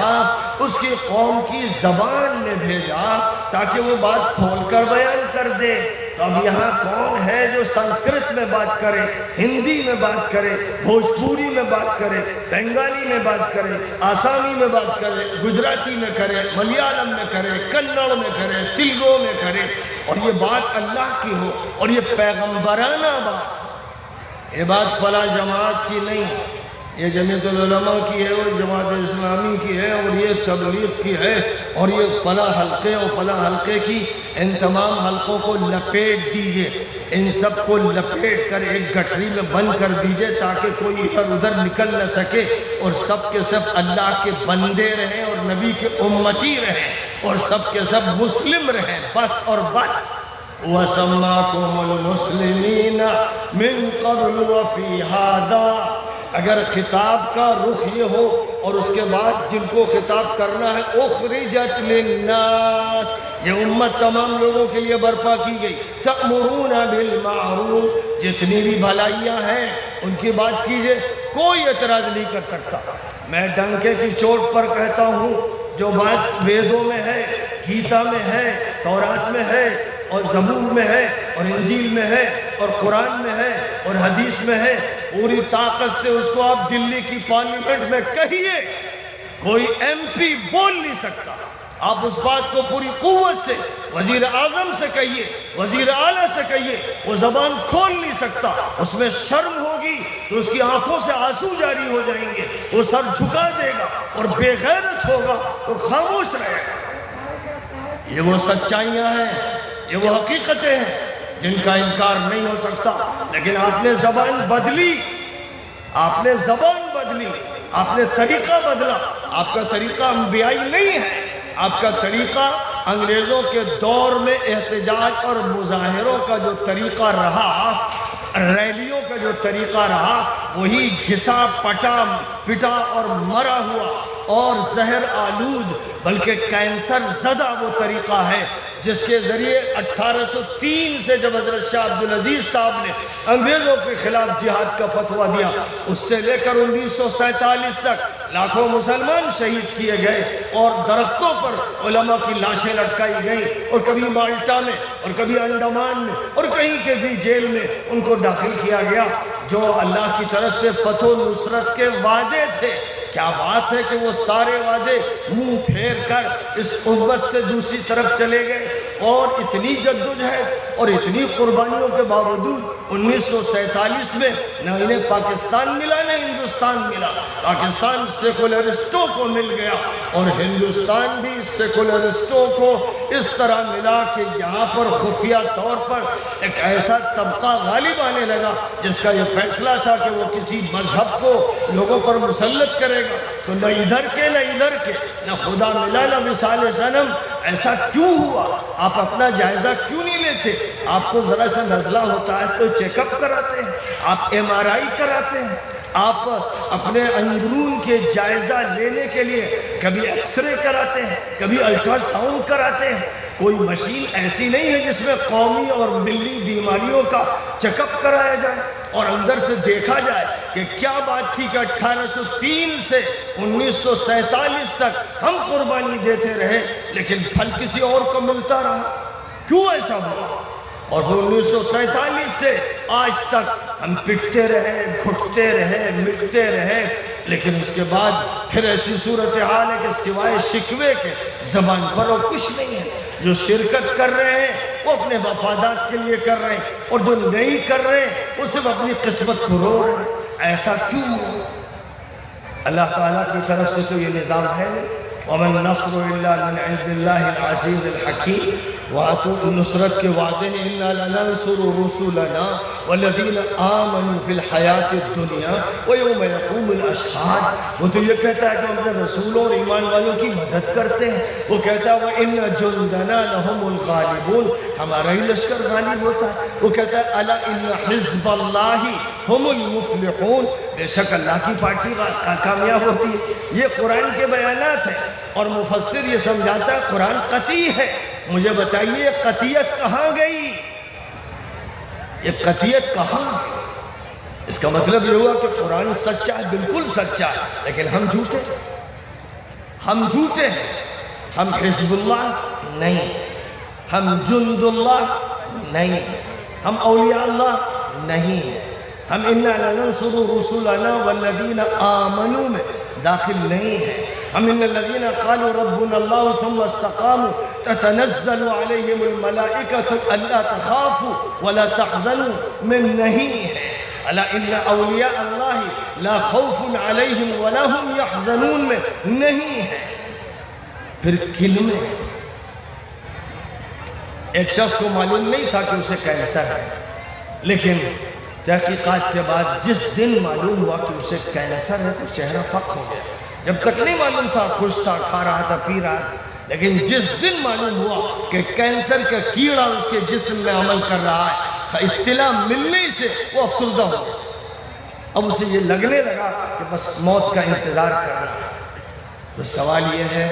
اس کی قوم کی زبان میں بھیجا تاکہ وہ بات کھول کر بیان کر دے۔ تو اب یہاں کون ہے جو سنسکرت میں بات کرے، ہندی میں بات کرے، بھوجپوری میں بات کرے، بنگالی میں بات کرے، آسامی میں بات کرے، گجراتی میں کرے، ملیالم میں کرے، کنڑ میں کرے، تلگو میں کرے، اور یہ بات اللہ کی ہو اور یہ پیغمبرانہ بات، یہ بات فلاں جماعت کی نہیں، یہ جمعیت العلماء کی ہے، اور جماعت اسلامی کی ہے، اور یہ تبلیغ کی ہے، اور یہ فلاں حلقے اور فلاں حلقے کی۔ ان تمام حلقوں کو لپیٹ دیجئے، ان سب کو لپیٹ کر ایک گٹھری میں بند کر دیجئے تاکہ کوئی ادھر ادھر نکل نہ سکے، اور سب کے سب اللہ کے بندے رہیں اور نبی کے امتی رہیں، اور سب کے سب مسلم رہیں، بس اور بس۔ وَسَمَّاكُمُ الْمُسْلِمِينَ مِن قَبْلُ وَفِي هَذَا اگر خطاب کا رخ یہ ہو اور اس کے بعد جن کو خطاب کرنا ہے اخرجت للناس، یہ امت تمام لوگوں کے لیے برپا کی گئی، تأمرون بالمعروف، جتنی بھی بھلائیاں ہیں ان کی بات کیجئے، کوئی اعتراض نہیں کر سکتا۔ میں ڈنکے کی چوٹ پر کہتا ہوں جو بات ویدوں میں ہے، گیتا میں ہے، تورات میں ہے اور زبور میں ہے اور انجیل میں ہے اور قرآن میں ہے اور حدیث میں ہے، پوری طاقت سے اس کو آپ دلی کی پارلیمنٹ میں کہیے، کوئی ایم پی بول نہیں سکتا۔ آپ اس بات کو پوری قوت سے وزیر اعظم سے کہیے، وزیر اعلیٰ سے کہیے، وہ زبان کھول نہیں سکتا۔ اس میں شرم ہوگی تو اس کی آنکھوں سے آنسو جاری ہو جائیں گے، وہ سر جھکا دے گا، اور بے غیرت ہوگا تو خاموش رہے گا۔ یہ وہ سچائیاں ہیں، یہ وہ حقیقتیں ہیں جن کا انکار نہیں ہو سکتا۔ لیکن آپ نے زبان بدلی، آپ نے زبان بدلی، آپ نے طریقہ بدلا۔ آپ کا طریقہ انبیائی نہیں ہے، آپ کا طریقہ انگریزوں کے دور میں احتجاج اور مظاہروں کا جو طریقہ رہا، ریلیوں کا جو طریقہ رہا، وہی گھسا پٹا اور مرا ہوا اور زہر آلود بلکہ کینسر زدہ وہ طریقہ ہے جس کے ذریعے 1803 سے جب حضرت شاہ عبدالعزیز صاحب نے انگریزوں کے خلاف جہاد کا فتویٰ دیا، اس سے لے کر 1947 تک لاکھوں مسلمان شہید کیے گئے اور درختوں پر علماء کی لاشیں لٹکائی گئیں، اور کبھی مالٹا میں اور کبھی انڈمان میں اور کہیں کے بھی جیل میں ان کو داخل کیا گیا۔ جو اللہ کی طرف سے فتح و نصرت کے وعدے تھے، کیا بات ہے کہ وہ سارے وعدے منہ پھیر کر اس امت سے دوسری طرف چلے گئے، اور اتنی جدوجہد اور اتنی قربانیوں کے باوجود 1947 میں نہ انہیں پاکستان ملا نہ ہندوستان ملا۔ پاکستان سیکولرسٹوں کو مل گیا اور ہندوستان بھی سیکولرسٹوں کو اس طرح ملا کہ یہاں پر خفیہ طور پر ایک ایسا طبقہ غالب آنے لگا جس کا یہ فیصلہ تھا کہ وہ کسی مذہب کو لوگوں پر مسلط کرے گا، تو نہ ادھر کے نہ ادھر کے، نہ خدا ملا نہ وصال صنم۔ ایسا کیوں ہوا؟ آپ اپنا جائزہ کیوں نہیں لیتے؟ آپ کو ذرا سا نزلہ ہوتا ہے تو چیک اپ کراتے ہیں، آپ ایم آر آئی کراتے ہیں، آپ اپنے اندرون کے جائزہ لینے کے لیے کبھی ایکس رے کراتے ہیں، کبھی الٹرا ساؤنڈ کراتے ہیں۔ کوئی مشین ایسی نہیں ہے جس میں قومی اور ملی بیماریوں کا چیک اپ کرایا جائے اور اندر سے دیکھا جائے کہ کیا بات تھی کہ 1803 سے 1947 تک ہم قربانی دیتے رہے لیکن پھل کسی اور کو ملتا رہا، کیوں ایسا ہوا؟ اور وہ 1947 سے آج تک ہم پٹتے رہے، گھٹتے رہے، مٹتے رہے، لیکن اس کے بعد پھر ایسی صورتحال ہے کہ سوائے شکوے کے زبان پر اور کچھ نہیں ہے۔ جو شرکت کر رہے ہیں وہ اپنے مفادات کے لیے کر رہے ہیں، اور جو نہیں کر رہے ہیں وہ صرف اپنی قسمت کو رو رہے ہیں۔ ایسا کیوں ہوا؟ اللہ تعالیٰ کی طرف سے تو یہ نظام ہے نہیں۔ وَمَن نَصْرُ إِلَّا مِنْ عِنْدِ اللَّهِ الْعَزِيزِ الْحَكِيمِ، وہاں تو نصرت کے وعدے ہیں، إِنَّا لَنَنْصُرُ رُسُلَنَا وَالَّذِينَ آمَنُوا فِي الْحَيَاةِ الدُّنْيَا وَيَوْمَ يَقُومُ الْأَشْهَادُ۔ وہ تو یہ کہتا ہے کہ ہم اپنے رسولوں اور ایمان والوں کی مدد کرتے ہیں۔ وہ کہتا ہے وَإِنَّ جُنْدَنَا لَهُمُ الْغَالِبُونَ، ہمارا ہی لشکر غالب ہوتا ہے۔ وہ کہتا ہے أَلَا إِنَّ حِزْبَ اللَّهِ هُمُ الْمُفْلِحُونَ، بے شک اللہ کی پارٹی کامیاب ہوتی ہے۔ یہ قرآن کے بیانات ہیں، اور مفسر یہ سمجھاتا ہے قرآن قطعی ہے۔ مجھے بتائیے قطعیت کہاں گئی؟ یہ قطعیت کہاں گئی؟ اس کا مطلب یہ ہوا کہ قرآن سچا ہے، بالکل سچا ہے، لیکن ہم جھوٹے ہیں، ہم جھوٹے ہیں، ہم حزب اللہ نہیں، ہم جند اللہ نہیں، ہم اولیاء اللہ نہیں ہیں، ہم اِنَّا لَنَنْصُرُ رُسُلَنَا وَالَّذِينَ آمَنُوا میں داخل نہیں ہیں۔ ہم ان الذين قالوا ربنا الله ثم استقاموا تتنزل عليهم الملائكة الا تخافوا ولا تحزنوا من نہیں ہے۔ الا ان اولیاء اللہ لا خوف علیہم ولا هم يحزنون میں نہیں ہے۔ پھر کن میں؟ ایک شخص کو معلوم نہیں تھا کہ اسے کینسر ہے، لیکن تحقیقات کے بعد جس دن معلوم ہوا کہ اسے کینسر ہے تو چہرہ فق ہو گیا۔ جب تک نہیں معلوم تھا خوش تھا، کھا رہا تھا، پی رہا تھا، لیکن جس دن معلوم ہوا کہ کینسر کا کیڑا اس کے جسم میں عمل کر رہا ہے، اطلاع ملنے سے وہ افسردہ ہو گیا۔ اب اسے یہ لگنے لگا کہ بس موت کا انتظار کرنا ہے۔ تو سوال یہ ہے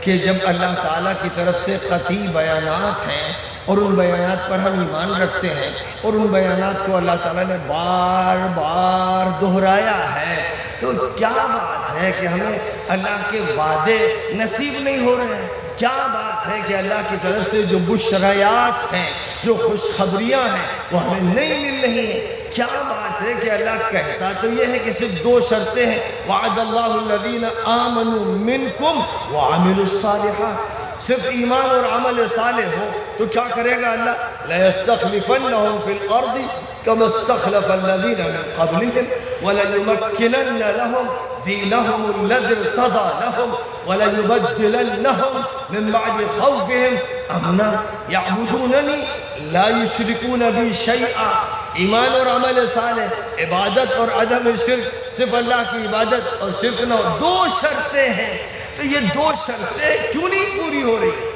کہ جب اللہ تعالیٰ کی طرف سے قطعی بیانات ہیں اور ان بیانات پر ہم ایمان رکھتے ہیں اور ان بیانات کو اللہ تعالیٰ نے بار بار دہرایا ہے، تو کیا بات ہے کہ ہمیں اللہ کے وعدے نصیب نہیں ہو رہے ہیں؟ کیا بات ہے کہ اللہ کی طرف سے جو بشرایات ہیں، جو خوشخبریاں ہیں، وہ ہمیں نہیں مل رہی ہیں؟ کیا بات ہے کہ اللہ کہتا تو یہ ہے کہ صرف 2 شرطیں ہیں، وعد اللہ الذین آمنوا منکم وعملوا الصالحات۔ صرف ایمان اور عمل صالح ہو تو کیا کرے گا اللہ؟ لَيَسْتَخْلِفَنَّهُمْ فِي الْأَرْضِ كَمَا اسْتَخْلَفَ الَّذِينَ مِنْ قَبْلِهِمْ وَلَيُمَكِّنَنَّ لَهُمْ دِينَهُمُ الَّذِي ارْتَضَىٰ لَهُمْ وَلَيُبَدِّلَنَّهُم مِّن بَعْدِ خَوْفِهِمْ أَمْنًا يَعْبُدُونَنِي لَا يُشْرِكُونَ بِي شَيْئًا۔ ایمان اور عمل صالح، عبادت اور عدم شرک، صرف اللہ کی عبادت اور شرک نہ ہو، 2 شرطیں ہیں۔ تو یہ 2 شرطیں کیوں نہیں پوری ہو رہی؟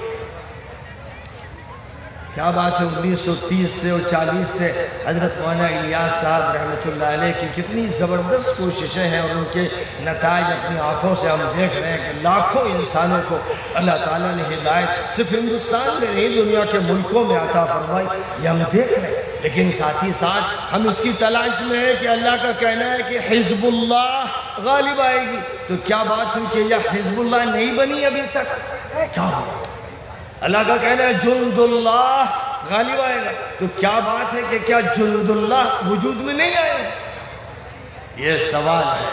کیا بات ہے 1930 سے اور 40 سے حضرت مولانا الیاس صاحب رحمۃ اللہ علیہ کی کتنی زبردست کوششیں ہیں اور ان کے نتائج اپنی آنکھوں سے ہم دیکھ رہے ہیں کہ لاکھوں انسانوں کو اللہ تعالیٰ نے ہدایت صرف ہندوستان میں نہیں دنیا کے ملکوں میں عطا فرمائی، یہ ہم دیکھ رہے ہیں۔ لیکن ساتھ ہی ساتھ ہم اس کی تلاش میں ہیں کہ اللہ کا کہنا ہے کہ حزب اللہ غالب آئے گی، تو کیا بات ہوئی کہ یہ حزب اللہ نہیں بنی ابھی تک؟ کیا ہوا؟ اللہ کا کہنا ہے جند اللہ غالب آئے گا، تو کیا بات ہے کہ کیا جند اللہ وجود میں نہیں آئے؟ یہ سوال ہے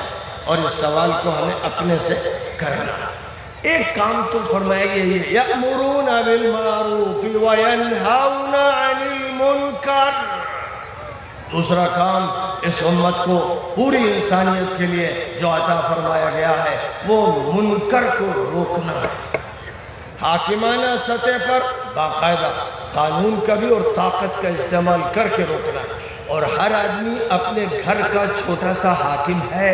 اور اس سوال کو ہمیں اپنے سے کرنا ہے۔ ایک کام تو فرمائے گی یہ یأمرون بالمعروف وینہون عن المنکر، دوسرا کام اس امت کو پوری انسانیت کے لیے جو عطا فرمایا گیا ہے وہ منکر کو روکنا ہے، حاکمانہ سطح پر باقاعدہ قانون کا بھی اور طاقت کا استعمال کر کے روکنا ہے۔ اور ہر آدمی اپنے گھر کا چھوٹا سا حاکم ہے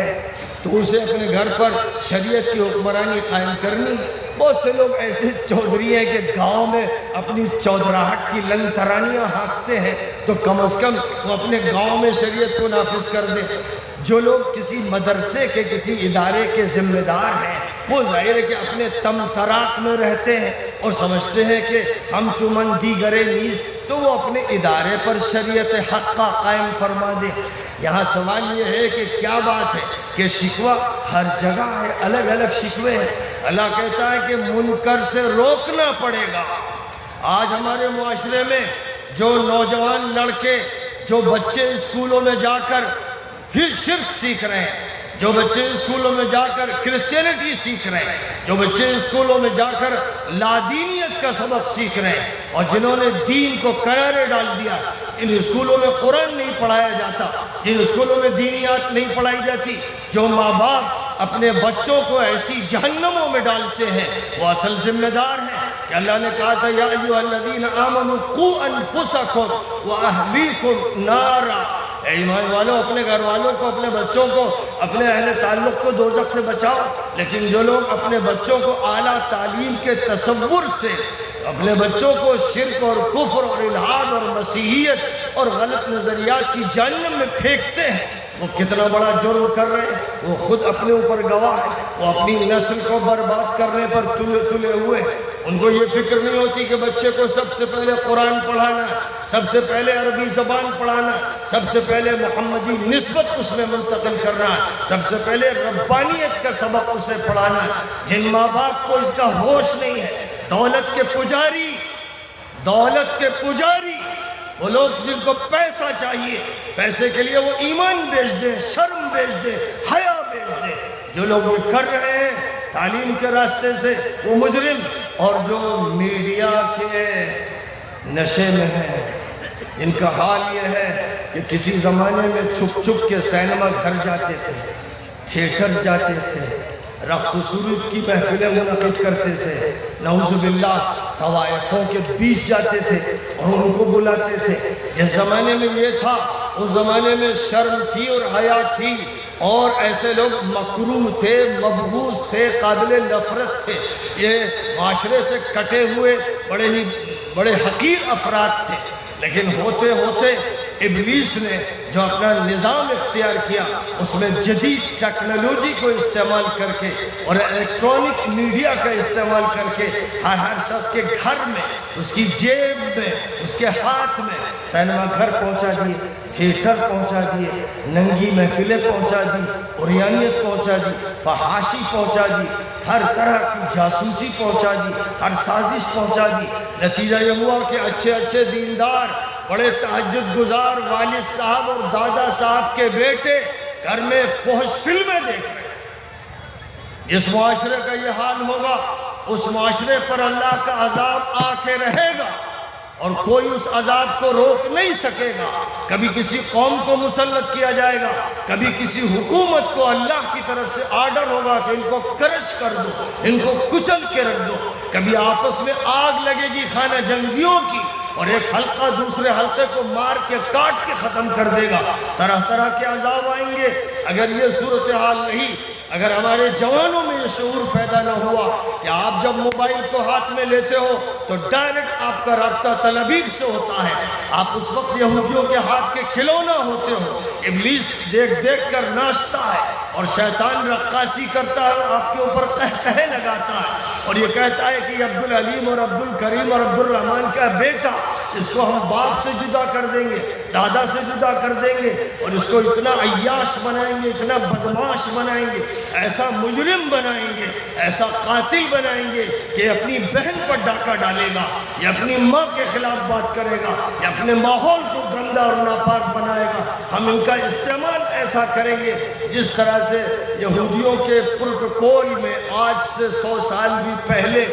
تو اسے اپنے گھر پر شریعت کی حکمرانی قائم کرنی ہے۔ بہت سے لوگ ایسے چودھری ہیں کہ گاؤں میں اپنی چودراہٹ کی لنگ ترانیاں ہانکتے ہیں، تو کم از کم وہ اپنے گاؤں میں شریعت کو نافذ کر دیں۔ جو لوگ کسی مدرسے کے کسی ادارے کے ذمہ دار ہیں وہ ظاہر ہے کہ اپنے تم تراک میں رہتے ہیں اور سمجھتے ہیں کہ ہم چمن دیگرے نیز، تو وہ اپنے ادارے پر شریعت حق کا قائم فرما دیں۔ یہاں سوال یہ ہے کہ کیا بات ہے کہ شکوہ ہر جگہ ہے، الگ الگ شکوے ہیں۔ اللہ کہتا ہے کہ منکر سے روکنا پڑے گا۔ آج ہمارے معاشرے میں جو نوجوان لڑکے، جو بچے اسکولوں میں جا کر پھر شرک سیکھ رہے ہیں، جو بچے اسکولوں میں جا کر کرسچینٹی سیکھ رہے ہیں، جو بچے اسکولوں میں جا کر لادینیت کا سبق سیکھ رہے ہیں، اور جنہوں نے دین کو کنارے ڈال دیا، ان اسکولوں میں قرآن نہیں پڑھایا جاتا، جن اسکولوں میں دینیات نہیں پڑھائی جاتی، جو ماں باپ اپنے بچوں کو ایسی جہنموں میں ڈالتے ہیں، وہ اصل ذمہ دار ہیں۔ کہ اللہ نے کہا تھا یا ایھا الذین آمنوا قوا انفسکم واہلیکم نارا، اے ایمان والوں اپنے گھر والوں کو، اپنے بچوں کو، اپنے اہل تعلق کو دوزخ سے بچاؤ۔ لیکن جو لوگ اپنے بچوں کو اعلیٰ تعلیم کے تصور سے اپنے بچوں کو شرک اور کفر اور الحاد اور مسیحیت اور غلط نظریات کی جہنم میں پھینکتے ہیں، وہ کتنا بڑا جرم کر رہے ہیں، وہ خود اپنے اوپر گواہ ہے، وہ اپنی نسل کو برباد کرنے پر تلے ہوئے ہیں۔ ان کو یہ فکر نہیں ہوتی کہ بچے کو سب سے پہلے قرآن پڑھانا، سب سے پہلے عربی زبان پڑھانا، سب سے پہلے محمدی نسبت اس میں منتقل کرنا، سب سے پہلے ربانیت کا سبق اسے پڑھانا۔ جن ماں باپ کو اس کا ہوش نہیں ہے، دولت کے پجاری، وہ لوگ جن کو پیسہ چاہیے، پیسے کے لیے وہ ایمان بیچ دیں، شرم بیچ دیں، حیا بیچ دیں، جو لوگ یہ کر رہے ہیں تعلیم کے راستے سے وہ مجرم، اور جو میڈیا کے نشے میں ہیں ان کا حال یہ ہے کہ کسی زمانے میں چھپ چھپ کے سینما گھر جاتے تھے، تھیٹر جاتے تھے، رقص و سرود کی محفلیں منعقد کرتے تھے، نعوذ باللہ طوائفوں کے بیچ جاتے تھے اور ان کو بلاتے تھے۔ جس زمانے میں یہ تھا اس زمانے میں شرم تھی اور حیا تھی، اور ایسے لوگ مکروہ تھے، مبغوض تھے، قابل نفرت تھے، یہ معاشرے سے کٹے ہوئے بڑے حقیر افراد تھے۔ لیکن ہوتے ہوتے ابلیس نے جو اپنا نظام اختیار کیا اس میں جدید ٹیکنالوجی کو استعمال کر کے اور الیکٹرانک میڈیا کا استعمال کر کے ہر شخص کے گھر میں، اس کی جیب میں، اس کے ہاتھ میں سینما گھر پہنچا دیے، تھیٹر پہنچا دیے، ننگی محفلیں پہنچا دی، عریانیت پہنچا دی، فحاشی پہنچا دی، ہر طرح کی جاسوسی پہنچا دی، ہر سازش پہنچا دی۔ نتیجہ یہ ہوا کہ اچھے اچھے دیندار، بڑے تہجد گزار والد صاحب اور دادا صاحب کے بیٹے گھر میں فحش فلمیں دیکھ رہے ہیں۔ جس معاشرے کا یہ حال ہوگا اس معاشرے پر اللہ کا عذاب آ کے رہے گا اور کوئی اس عذاب کو روک نہیں سکے گا۔ کبھی کسی قوم کو مسلط کیا جائے گا، کبھی کسی حکومت کو اللہ کی طرف سے آرڈر ہوگا کہ ان کو کرش کر دو، ان کو کچل کے رکھ دو، کبھی آپس میں آگ لگے گی خانہ جنگیوں کی اور ایک حلقہ دوسرے حلقے کو مار کے کاٹ کے ختم کر دے گا، طرح طرح کے عذاب آئیں گے۔ اگر یہ صورتحال نہیں، اگر ہمارے جوانوں میں یہ شعور پیدا نہ ہوا کہ آپ جب موبائل کو ہاتھ میں لیتے ہو تو ڈائریکٹ آپ کا رابطہ تل ابیب سے ہوتا ہے، آپ اس وقت یہودیوں کے ہاتھ کے کھلونا ہوتے ہو، ابلیس دیکھ دیکھ کر ناچتا ہے اور شیطان رقاصی کرتا ہے اور آپ کے اوپر قہقہے لگاتا ہے اور یہ کہتا ہے کہ یہ عبدالعلیم اور عبدالکریم اور عبدالرحمن کا بیٹا، اس کو ہم باپ سے جدا کر دیں گے، دادا سے جدا کر دیں گے اور اس کو اتنا عیاش بنائیں گے، اتنا بدماش بنائیں گے، ایسا مجرم بنائیں گے، ایسا قاتل بنائیں گے کہ اپنی بہن پر ڈاکہ ڈالے گا، یا اپنی ماں کے خلاف بات کرے گا، یا اپنے ماحول کو گندا اور ناپاک بنائے گا۔ ہم ان کا استعمال ایسا کریں گے جس طرح سے یہودیوں کے پروٹوکول میں آج سے 100 سال بھی پہلے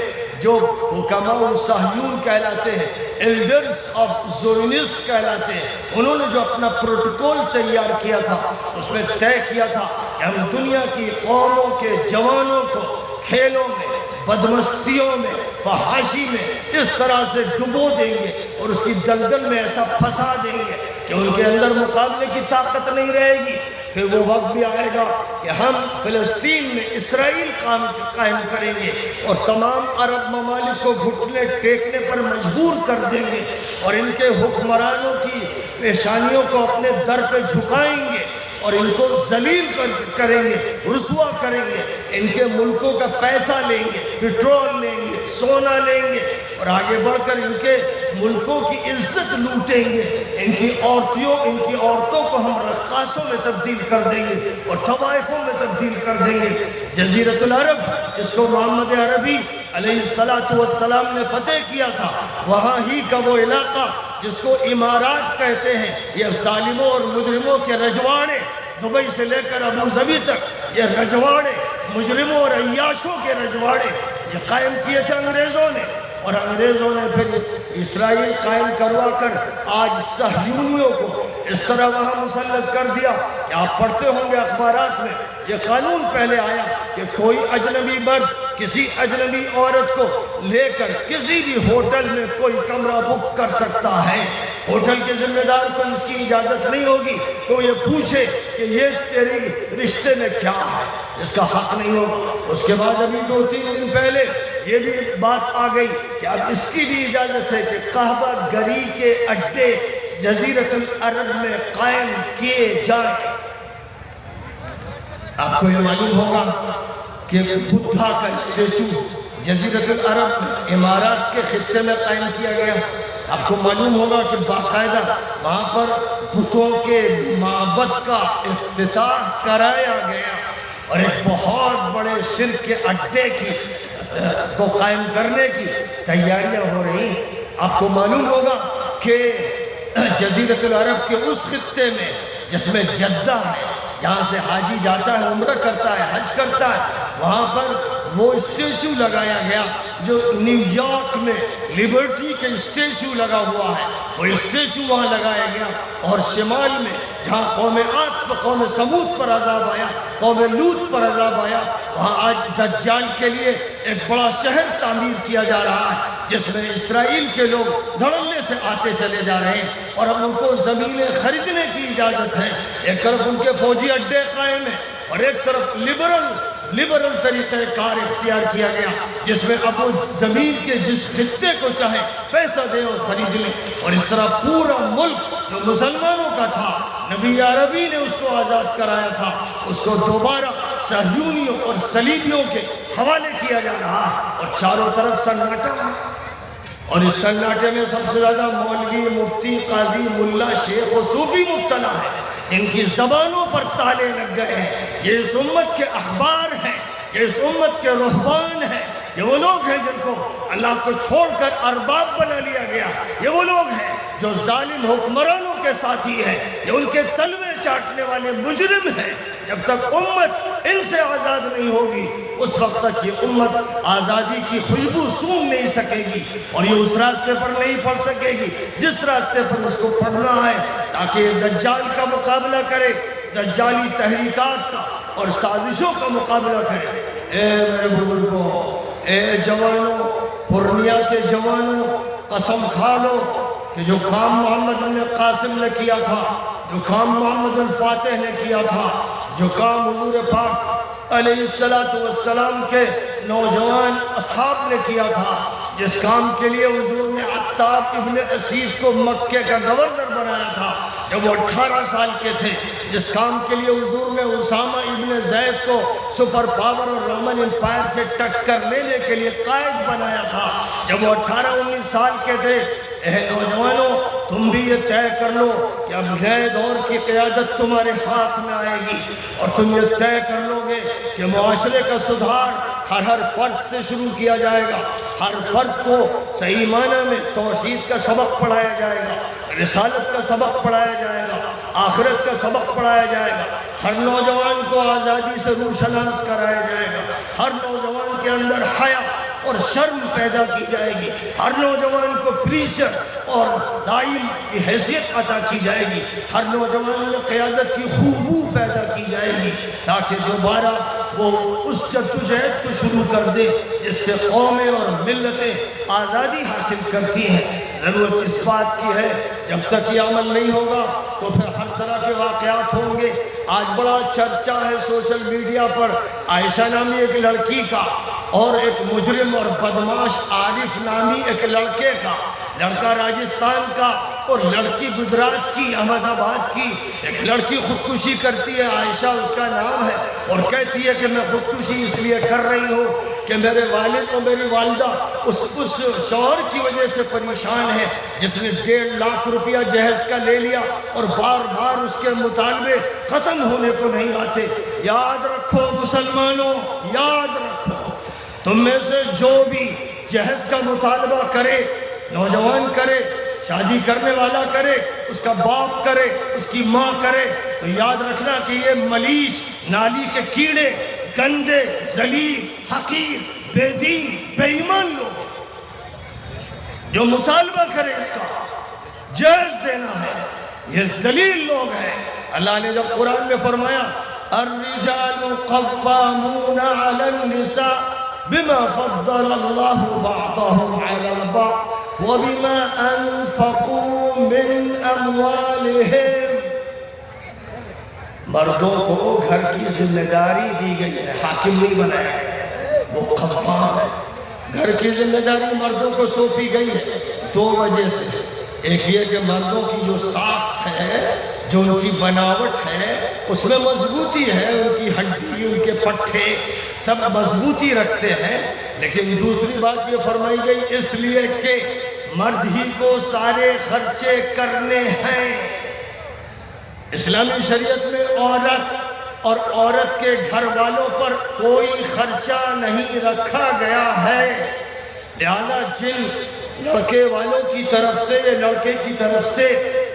جو حکماء صہیون کہلاتے ہیں، ایلڈرز آف زیونسٹ کہلاتے ہیں، انہوں نے جو اپنا پروٹوکول تیار کیا تھا اس میں طے کیا تھا کہ ہم دنیا کی قوموں کے جوانوں کو کھیلوں میں، بدمستیوں میں، فحاشی میں اس طرح سے ڈبو دیں گے اور اس کی دلدل میں ایسا پھنسا دیں گے کہ ان کے اندر مقابلے کی طاقت نہیں رہے گی۔ پھر وہ وقت بھی آئے گا کہ ہم فلسطین میں اسرائیل قائم کریں گے اور تمام عرب ممالک کو گھٹنے ٹیکنے پر مجبور کر دیں گے اور ان کے حکمرانوں کی پیشانیوں کو اپنے در پہ جھکائیں گے اور ان کو ذلیل کریں گے، رسوا کریں گے، ان کے ملکوں کا پیسہ لیں گے، پٹرول لیں گے، سونا لیں گے اور آگے بڑھ کر ان کے ملکوں کی عزت لوٹیں گے۔ ان کی عورتوں کو ہم رقاصوں میں تبدیل کر دیں گے اور طوائفوں میں تبدیل کر دیں گے۔ جزیرۃ العرب جس کو محمد عربی علیہ السلام نے فتح کیا تھا، وہاں ہی کا وہ علاقہ جس کو امارات کہتے ہیں، یہ ظالموں اور مجرموں کے رجواڑے، دبئی سے لے کر ابو ظبی تک یہ رجواڑے، مجرموں اور عیاشوں کے رجواڑے یہ قائم کیے تھے انگریزوں نے، اور انگریزوں نے پھر اسرائیل قائم کروا کر آج صہیونیوں کو اس طرح وہاں مسلط کر دیا کہ آپ پڑھتے ہوں گے اخبارات میں یہ قانون پہلے آیا کہ کوئی اجنبی مرد کسی اجنبی عورت کو لے کر کسی بھی ہوٹل میں کوئی کمرہ بک کر سکتا ہے۔ ہوٹل کے ذمہ دار کو اس کی اجازت نہیں ہوگی تو یہ پوچھے کہ یہ تیری رشتے میں کیا ہے، اس کا حق نہیں ہوگا۔ اس کے بعد ابھی 2-3 دن پہلے یہ بھی بات آ گئی کہ اب اس کی بھی اجازت ہے کہ قہوہ گری کے اڈے جزیرۃ العرب میں قائم کیے جائیں۔ آپ کو یہ معلوم ہوگا کہ بدھا کا اسٹیچو جزیرۃ العرب میں امارات کے خطے میں قائم کیا گیا۔ آپ کو معلوم ہوگا کہ باقاعدہ وہاں پر بتوں کے معبد کا افتتاح کرایا گیا اور ایک بہت بڑے شرک کے اڈے کو قائم کرنے کی تیاریاں ہو رہی ہیں۔ آپ کو معلوم ہوگا کہ جزیرۃ العرب کے اس خطے میں جس میں جدہ ہے، جہاں سے حاجی جاتا ہے، عمرہ کرتا ہے، حج کرتا ہے، وہاں پر وہ اسٹیچو لگایا گیا جو نیو یارک میں لبرٹی کے اسٹیچو لگا ہوا ہے، وہ اسٹیچو وہاں لگایا گیا۔ اور شمال میں جہاں قوم عاد پر، قوم سمود پر عذاب آیا، قوم لوط پر عذاب آیا، وہاں آج دجال کے لیے ایک بڑا شہر تعمیر کیا جا رہا ہے جس میں اسرائیل کے لوگ دھڑلے سے آتے چلے جا رہے ہیں اور اب ان کو زمینیں خریدنے کی اجازت ہے۔ ایک طرف ان کے فوجی اڈے قائم ہیں، اور ایک طرف لبرل طریقہ کار اختیار کیا گیا، جس میں اب وہ زمین کے جس خطے کو چاہے پیسہ دے اور خرید لیں، اور اس طرح پورا ملک جو مسلمانوں کا تھا، نبی عربی نے اس کو آزاد کرایا تھا، اس کو دوبارہ صہیونیوں اور صلیبیوں کے حوالے کیا جا رہا ہے، اور چاروں طرف سناٹا ہے۔ اور اس سناٹے میں سب سے زیادہ مولوی، مفتی، قاضی، ملا، شیخ و صوفی مبتلا ہے، جن کی زبانوں پر تالے لگ گئے ہیں۔ یہ اس امت کے احبار ہیں، یہ اس امت کے رہبان ہیں، یہ وہ لوگ ہیں جن کو اللہ کو چھوڑ کر ارباب بنا لیا گیا، یہ وہ لوگ ہیں جو ظالم حکمرانوں کے ساتھی ہیں، یہ ان کے تلوے چاٹنے والے مجرم ہیں۔ جب تک امت ان سے آزاد نہیں ہوگی، اس وقت تک یہ امت آزادی کی خوشبو سونگھ نہیں سکے گی، اور یہ اس راستے پر نہیں پڑ سکے گی جس راستے پر اس کو پڑھنا ہے، تاکہ یہ دجال کا مقابلہ کرے، دجالی تحریکات کا اور سازشوں کا مقابلہ کرے۔ اے میرے بزرگوں، اے جوانوں، پورنیہ کے جوانوں، قسم کھا لو کہ جو کام محمد بن قاسم نے کیا تھا، جو کام محمد الفاتح نے کیا تھا، جو کام حضور پاک علیہ السلام کے نوجوان اصحاب نے کیا تھا، جس کام کے لیے حضور نے عتاب ابن اسید کو مکے کا گورنر بنایا تھا جب وہ 18 سال کے تھے، جس کام کے لیے حضور نے اسامہ ابن زید کو سپر پاور اور رومن امپائر سے ٹکر لینے کے لیے قائد بنایا تھا جب وہ 18-19 سال کے تھے۔ اے نوجوانوں، تم بھی یہ طے کر لو کہ اب نئے دور کی قیادت تمہارے ہاتھ میں آئے گی، اور تم یہ طے کر لو گے کہ معاشرے کا سدھار ہر فرد سے شروع کیا جائے گا، ہر فرد کو صحیح معنی میں توحید کا سبق پڑھایا جائے گا، رسالت کا سبق پڑھایا جائے گا، آخرت کا سبق پڑھایا جائے گا، ہر نوجوان کو آزادی سے روشناس کرایا جائے گا، ہر نوجوان کے اندر حیا اور شرم پیدا کی جائے گی، ہر نوجوان کو پریچر اور داعی کی حیثیت عطا کی جائے گی، ہر نوجوان میں قیادت کی خوبو پیدا کی جائے گی، تاکہ دوبارہ وہ اس جدوجہد کو شروع کر دے جس سے قومیں اور ملتیں آزادی حاصل کرتی ہیں۔ ضرورت اس بات کی ہے، جب تک یہ عمل نہیں ہوگا تو پھر ہر طرح کے واقعات ہوں گے۔ آج بڑا چرچا ہے سوشل میڈیا پر عائشہ نامی ایک لڑکی کا، اور ایک مجرم اور بدماش عارف نامی ایک لڑکے کا، لڑکا راجستھان کا اور لڑکی گجرات کی، احمد آباد کی۔ ایک لڑکی خودکشی کرتی ہے، عائشہ اس کا نام ہے، اور کہتی ہے کہ میں خودکشی اس لیے کر رہی ہوں کہ میرے والد اور میری والدہ اس شوہر کی وجہ سے پریشان ہیں جس نے 1.5 لاکھ روپیہ جہیز کا لے لیا، اور بار بار اس کے مطالبے ختم ہونے کو نہیں آتے۔ یاد رکھو مسلمانوں، یاد رکھو، تم میں سے جو بھی جہیز کا مطالبہ کرے، نوجوان کرے، شادی کرنے والا کرے، اس کا باپ کرے، اس کی ماں کرے، تو یاد رکھنا کہ یہ ملیچ، نالی کے کیڑے، گندے، ذلیل، حقیر، بے دین، بے ایمان لوگ جو مطالبہ کرے اس کا جہیز دینا ہے، یہ ذلیل لوگ ہیں۔ اللہ نے جب قرآن میں فرمایا الرجال قوامون علی النساء بما فضل اللہ بعضهم علی بعض وبما انفقوا من اموالهم، مردوں کو گھر کی ذمہ داری دی گئی ہے، حاکم نہیں بنایا گیا، وہ قوام ہے۔ گھر کی ذمہ داری مردوں کو سونپی گئی ہے 2 وجہ سے۔ ایک یہ کہ مردوں کی جو ساخت ہے، جو ان کی بناوٹ ہے، اس میں مضبوطی ہے، ان کی ہڈی، ان کے پٹھے سب مضبوطی رکھتے ہیں۔ لیکن دوسری بات یہ فرمائی گئی اس لیے کہ مرد ہی کو سارے خرچے کرنے ہیں۔ اسلامی شریعت میں عورت اور عورت کے گھر والوں پر کوئی خرچہ نہیں رکھا گیا ہے، لہذا جن لڑکے والوں کی طرف سے یا لڑکے کی طرف سے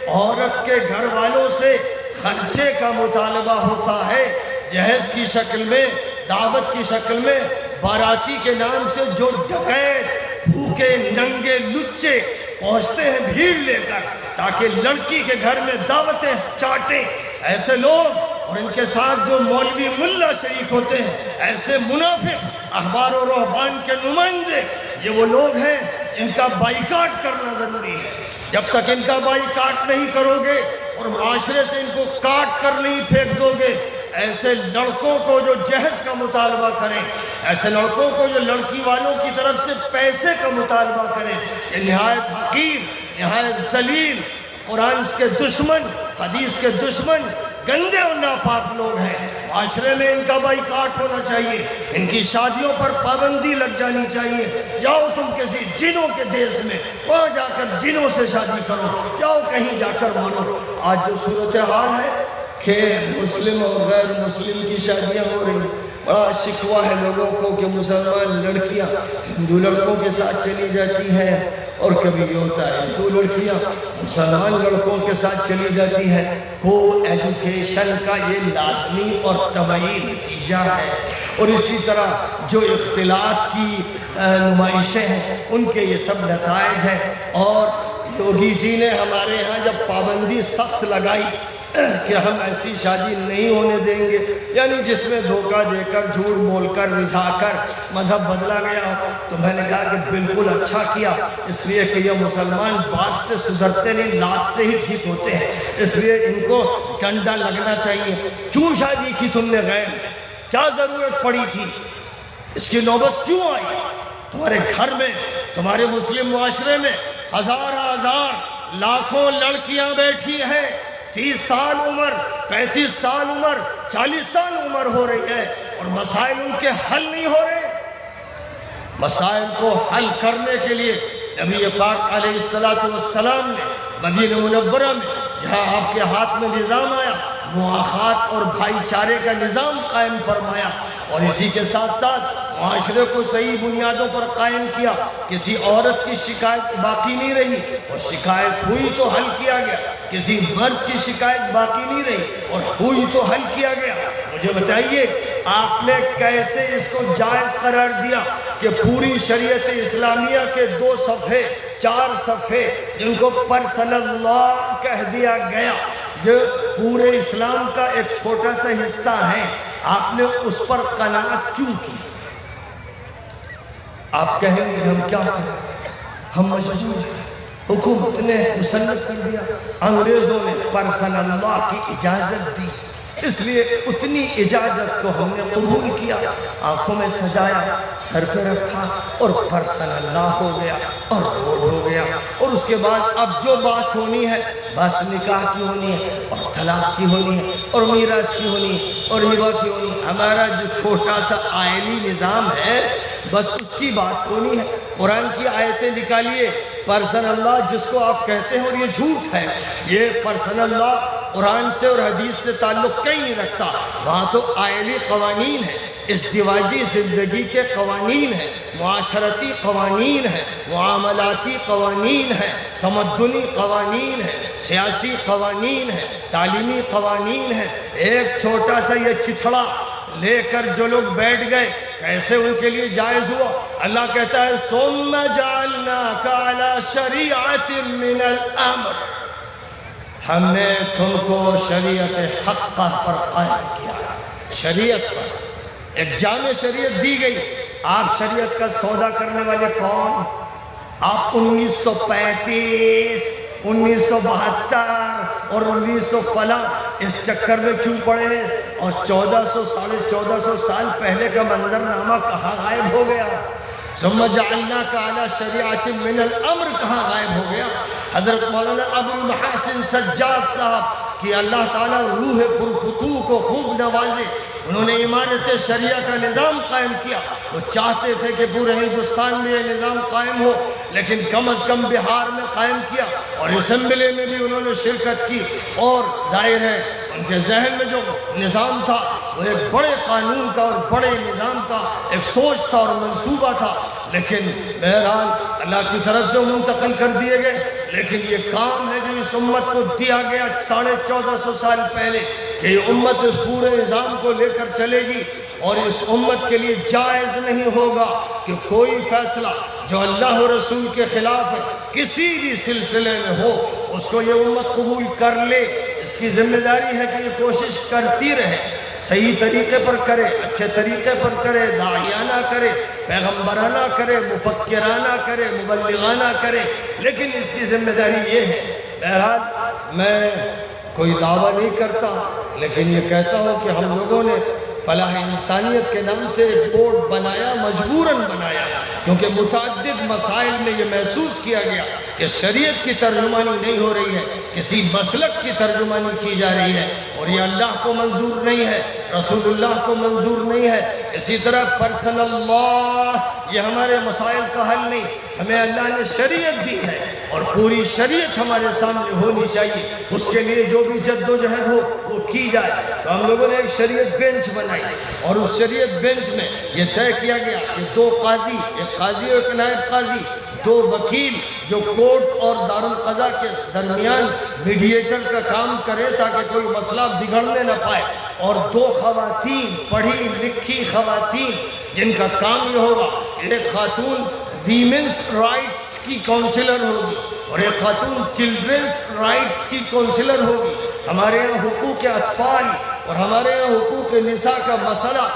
عورت کے گھر والوں سے خرچے کا مطالبہ ہوتا ہے، جہیز کی شکل میں، دعوت کی شکل میں، باراتی کے نام سے جو ڈکیت، بھوکے ننگے لچے پہنچتے ہیں بھیڑ لے کر تاکہ لڑکی کے گھر میں دعوتیں چاٹیں، ایسے لوگ اور ان کے ساتھ جو مولوی ملا شریک ہوتے ہیں، ایسے منافق احبار و رہبان کے نمائندے، یہ وہ لوگ ہیں ان کا بائیکاٹ کرنا ضروری ہے۔ جب تک ان کا بائیکاٹ نہیں کرو گے اور معاشرے سے ان کو کاٹ کر نہیں پھینک دو گے، ایسے لڑکوں کو جو جہیز کا مطالبہ کریں، ایسے لڑکوں کو جو لڑکی والوں کی طرف سے پیسے کا مطالبہ کریں، یہ نہایت حقیر، نہایت ذلیل، قرآن کے دشمن، حدیث کے دشمن، گندے اور ناپاک لوگ ہیں۔ معاشرے میں ان کا بائیکاٹ ہونا چاہیے، ان کی شادیوں پر پابندی لگ جانی چاہیے۔ جاؤ تم کسی جنوں کے دیش میں، وہاں جا کر جنوں سے شادی کرو، جاؤ کہیں جا کر مرو۔ آج جو صورتحال ہے کہ مسلم اور غیر مسلم کی شادیاں ہو رہی ہیں، بڑا شکوہ ہے لوگوں کو کہ مسلمان لڑکیاں ہندو لڑکوں کے ساتھ چلی جاتی ہیں، اور کبھی یہ ہوتا ہے ہندو لڑکیاں مسلمان لڑکوں کے ساتھ چلی جاتی ہیں۔ کو ایجوکیشن کا یہ لازمی اور طبعی نتیجہ ہے، اور اسی طرح جو اختلاط کی نمائشیں ہیں ان کے یہ سب نتائج ہیں۔ اور یوگی جی نے ہمارے ہاں جب پابندی سخت لگائی کہ ہم ایسی شادی نہیں ہونے دیں گے، یعنی جس میں دھوکہ دے کر، جھوٹ بول کر، رجھا کر مذہب بدلا گیا ہو، تو میں نے کہا کہ بالکل اچھا کیا، اس لیے کہ یہ مسلمان بات سے سدھرتے نہیں، لات سے ہی ٹھیک ہوتے ہیں، اس لیے ان کو ڈنڈا لگنا چاہیے۔ کیوں شادی کی تم نے غیر میں؟ کیا ضرورت پڑی تھی؟ اس کی نوبت کیوں آئی؟ تمہارے گھر میں، تمہارے مسلم معاشرے میں ہزار لاکھوں لڑکیاں بیٹھی ہیں، 30 سال عمر، 35 سال عمر، 40 سال عمر ہو رہی ہے، اور مسائل ان کے حل نہیں ہو رہے۔ مسائل کو حل کرنے کے لیے نبی پاک علیہ السلام نے مدینہ منورہ میں، جہاں آپ کے ہاتھ میں نظام آیا، مواخات اور بھائی چارے کا نظام قائم فرمایا، اور اسی کے ساتھ ساتھ معاشرے کو صحیح بنیادوں پر قائم کیا۔ کسی عورت کی شکایت باقی نہیں رہی، اور شکایت ہوئی تو حل کیا گیا، کسی مرد کی شکایت باقی نہیں رہی اور ہوئی تو حل کیا گیا۔ مجھے بتائیے آپ نے کیسے اس کو جائز قرار دیا کہ پوری شریعت اسلامیہ کے 2 صفحے 4 صفحے جن کو پرسنل لا کہہ دیا گیا، جو پورے اسلام کا ایک چھوٹا سا حصہ ہے، آپ نے اس پر قناعت کیوں کی؟ آپ کہیں گے ہم کیا کریں، ہم مجبور ہیں، حکومت نے مسلط کر دیا، انگریزوں نے پرسنل لا کی اجازت دی، اس لیے اتنی اجازت کو ہم نے قبول کیا، آنکھوں میں سجایا، سر پہ رکھا، اور پرسنل لا ہو گیا اور روڈ ہو گیا۔ اور اس کے بعد اب جو بات ہونی ہے بس نکاح کی ہونی ہے، اور طلاق کی ہونی ہے، اور میراث کی ہونی ہے، اور ہبہ کی ہونی ہے۔ ہمارا جو چھوٹا سا آئلی نظام ہے بس اس کی بات ہونی ہے۔ قرآن کی آیتیں نکالیے، پرسنل لا جس کو آپ کہتے ہیں، اور یہ جھوٹ ہے، یہ پرسنل لا قرآن سے اور حدیث سے تعلق کہیں نہیں رکھتا۔ وہاں تو آئلی قوانین ہیں، ازدواجی زندگی کے قوانین ہیں، معاشرتی قوانین ہیں، معاملاتی قوانین ہیں، تمدنی قوانین ہیں، سیاسی قوانین ہیں، تعلیمی قوانین ہیں۔ ایک چھوٹا سا یہ چتھڑا لے کر جو لوگ بیٹھ گئے، کیسے ان کے لیے جائز ہوا؟ اللہ کہتا ہے ثم جعلناک علی شریعت من الامر، ہم نے تم کو شریعت حقہ پر قائم کیا، شریعت پر ایک جامع شریعت دی گئی۔ آپ شریعت کا سودا کرنے والے کون؟ آپ 1935 1972 اور 1900 فلاں اس چکر میں کیوں پڑے ہیں؟ اور 1400 ساڑھے 1400 سال پہلے کا منظرنامہ کہاں غائب ہو گیا؟ ثم جعلناک علی شریعت من الامر کہاں غائب ہو گیا؟ حضرت مولانا ابو المحاسن سجاد صاحب کہ اللہ تعالیٰ روح پرفتوح کو خوب نوازے، انہوں نے امارت شریعہ کا نظام قائم کیا۔ وہ چاہتے تھے کہ پورے ہندوستان میں یہ نظام قائم ہو، لیکن کم از کم بہار میں قائم کیا، اور اسمبلی میں بھی انہوں نے شرکت کی، اور ظاہر ہے ان کے ذہن میں جو نظام تھا وہ ایک بڑے قانون کا اور بڑے نظام کا ایک سوچ تھا اور منصوبہ تھا، لیکن بہرحال اللہ کی طرف سے منتقل کر دیے گئے۔ لیکن یہ کام ہے جو اس امت کو دیا گیا 1450 سال پہلے کہ یہ امت اس پورے نظام کو لے کر چلے گی، اور اس امت کے لیے جائز نہیں ہوگا کہ کوئی فیصلہ جو اللہ و رسول کے خلاف ہے کسی بھی سلسلے میں ہو اس کو یہ امت قبول کر لے۔ اس کی ذمہ داری ہے کہ یہ کوشش کرتی رہے، صحیح طریقے پر کرے، اچھے طریقے پر کرے، داعیانہ کرے، پیغمبرانہ کرے، مفکرانہ کرے، مبلغانہ کرے، لیکن اس کی ذمہ داری یہ ہے۔ بہرحال میں کوئی دعویٰ نہیں کرتا، لیکن یہ کہتا ہوں کہ ہم لوگوں نے فلاح انسانیت کے نام سے ایک بورڈ بنایا، مجبوراً بنایا، کیونکہ متعدد مسائل میں یہ محسوس کیا گیا کہ شریعت کی ترجمانی نہیں ہو رہی ہے، کسی مسلک کی ترجمانی کی جا رہی ہے، اور یہ اللہ کو منظور نہیں ہے، رسول اللہ کو منظور نہیں ہے۔ اسی طرح پرسنل لا، یہ ہمارے مسائل کا حل نہیں، ہمیں اللہ نے شریعت دی ہے اور پوری شریعت ہمارے سامنے ہونی چاہیے، اس کے لیے جو بھی جد و جہد ہو وہ کی جائے۔ تو ہم لوگوں نے ایک شریعت بینچ بنائی، اور اس شریعت بینچ میں یہ طے کیا گیا کہ 2 قاضی، ایک قاضی اور ایک نائب قاضی، 2 وکیل جو کورٹ اور دارالقضاء کے درمیان میڈیٹر کا کام کرے تاکہ کوئی مسئلہ بگڑنے نہ پائے، اور 2 خواتین، پڑھی لکھی خواتین، جن کا کام یہ ہوگا کہ ایک خاتون ویمنس رائٹس کی کونسلر ہوگی اور ایک خاتون چلڈرنس رائٹس کی کونسلر ہوگی۔ ہمارے یہاں حقوق اطفال اور ہمارے یہاں حقوق نساء کا مسئلہ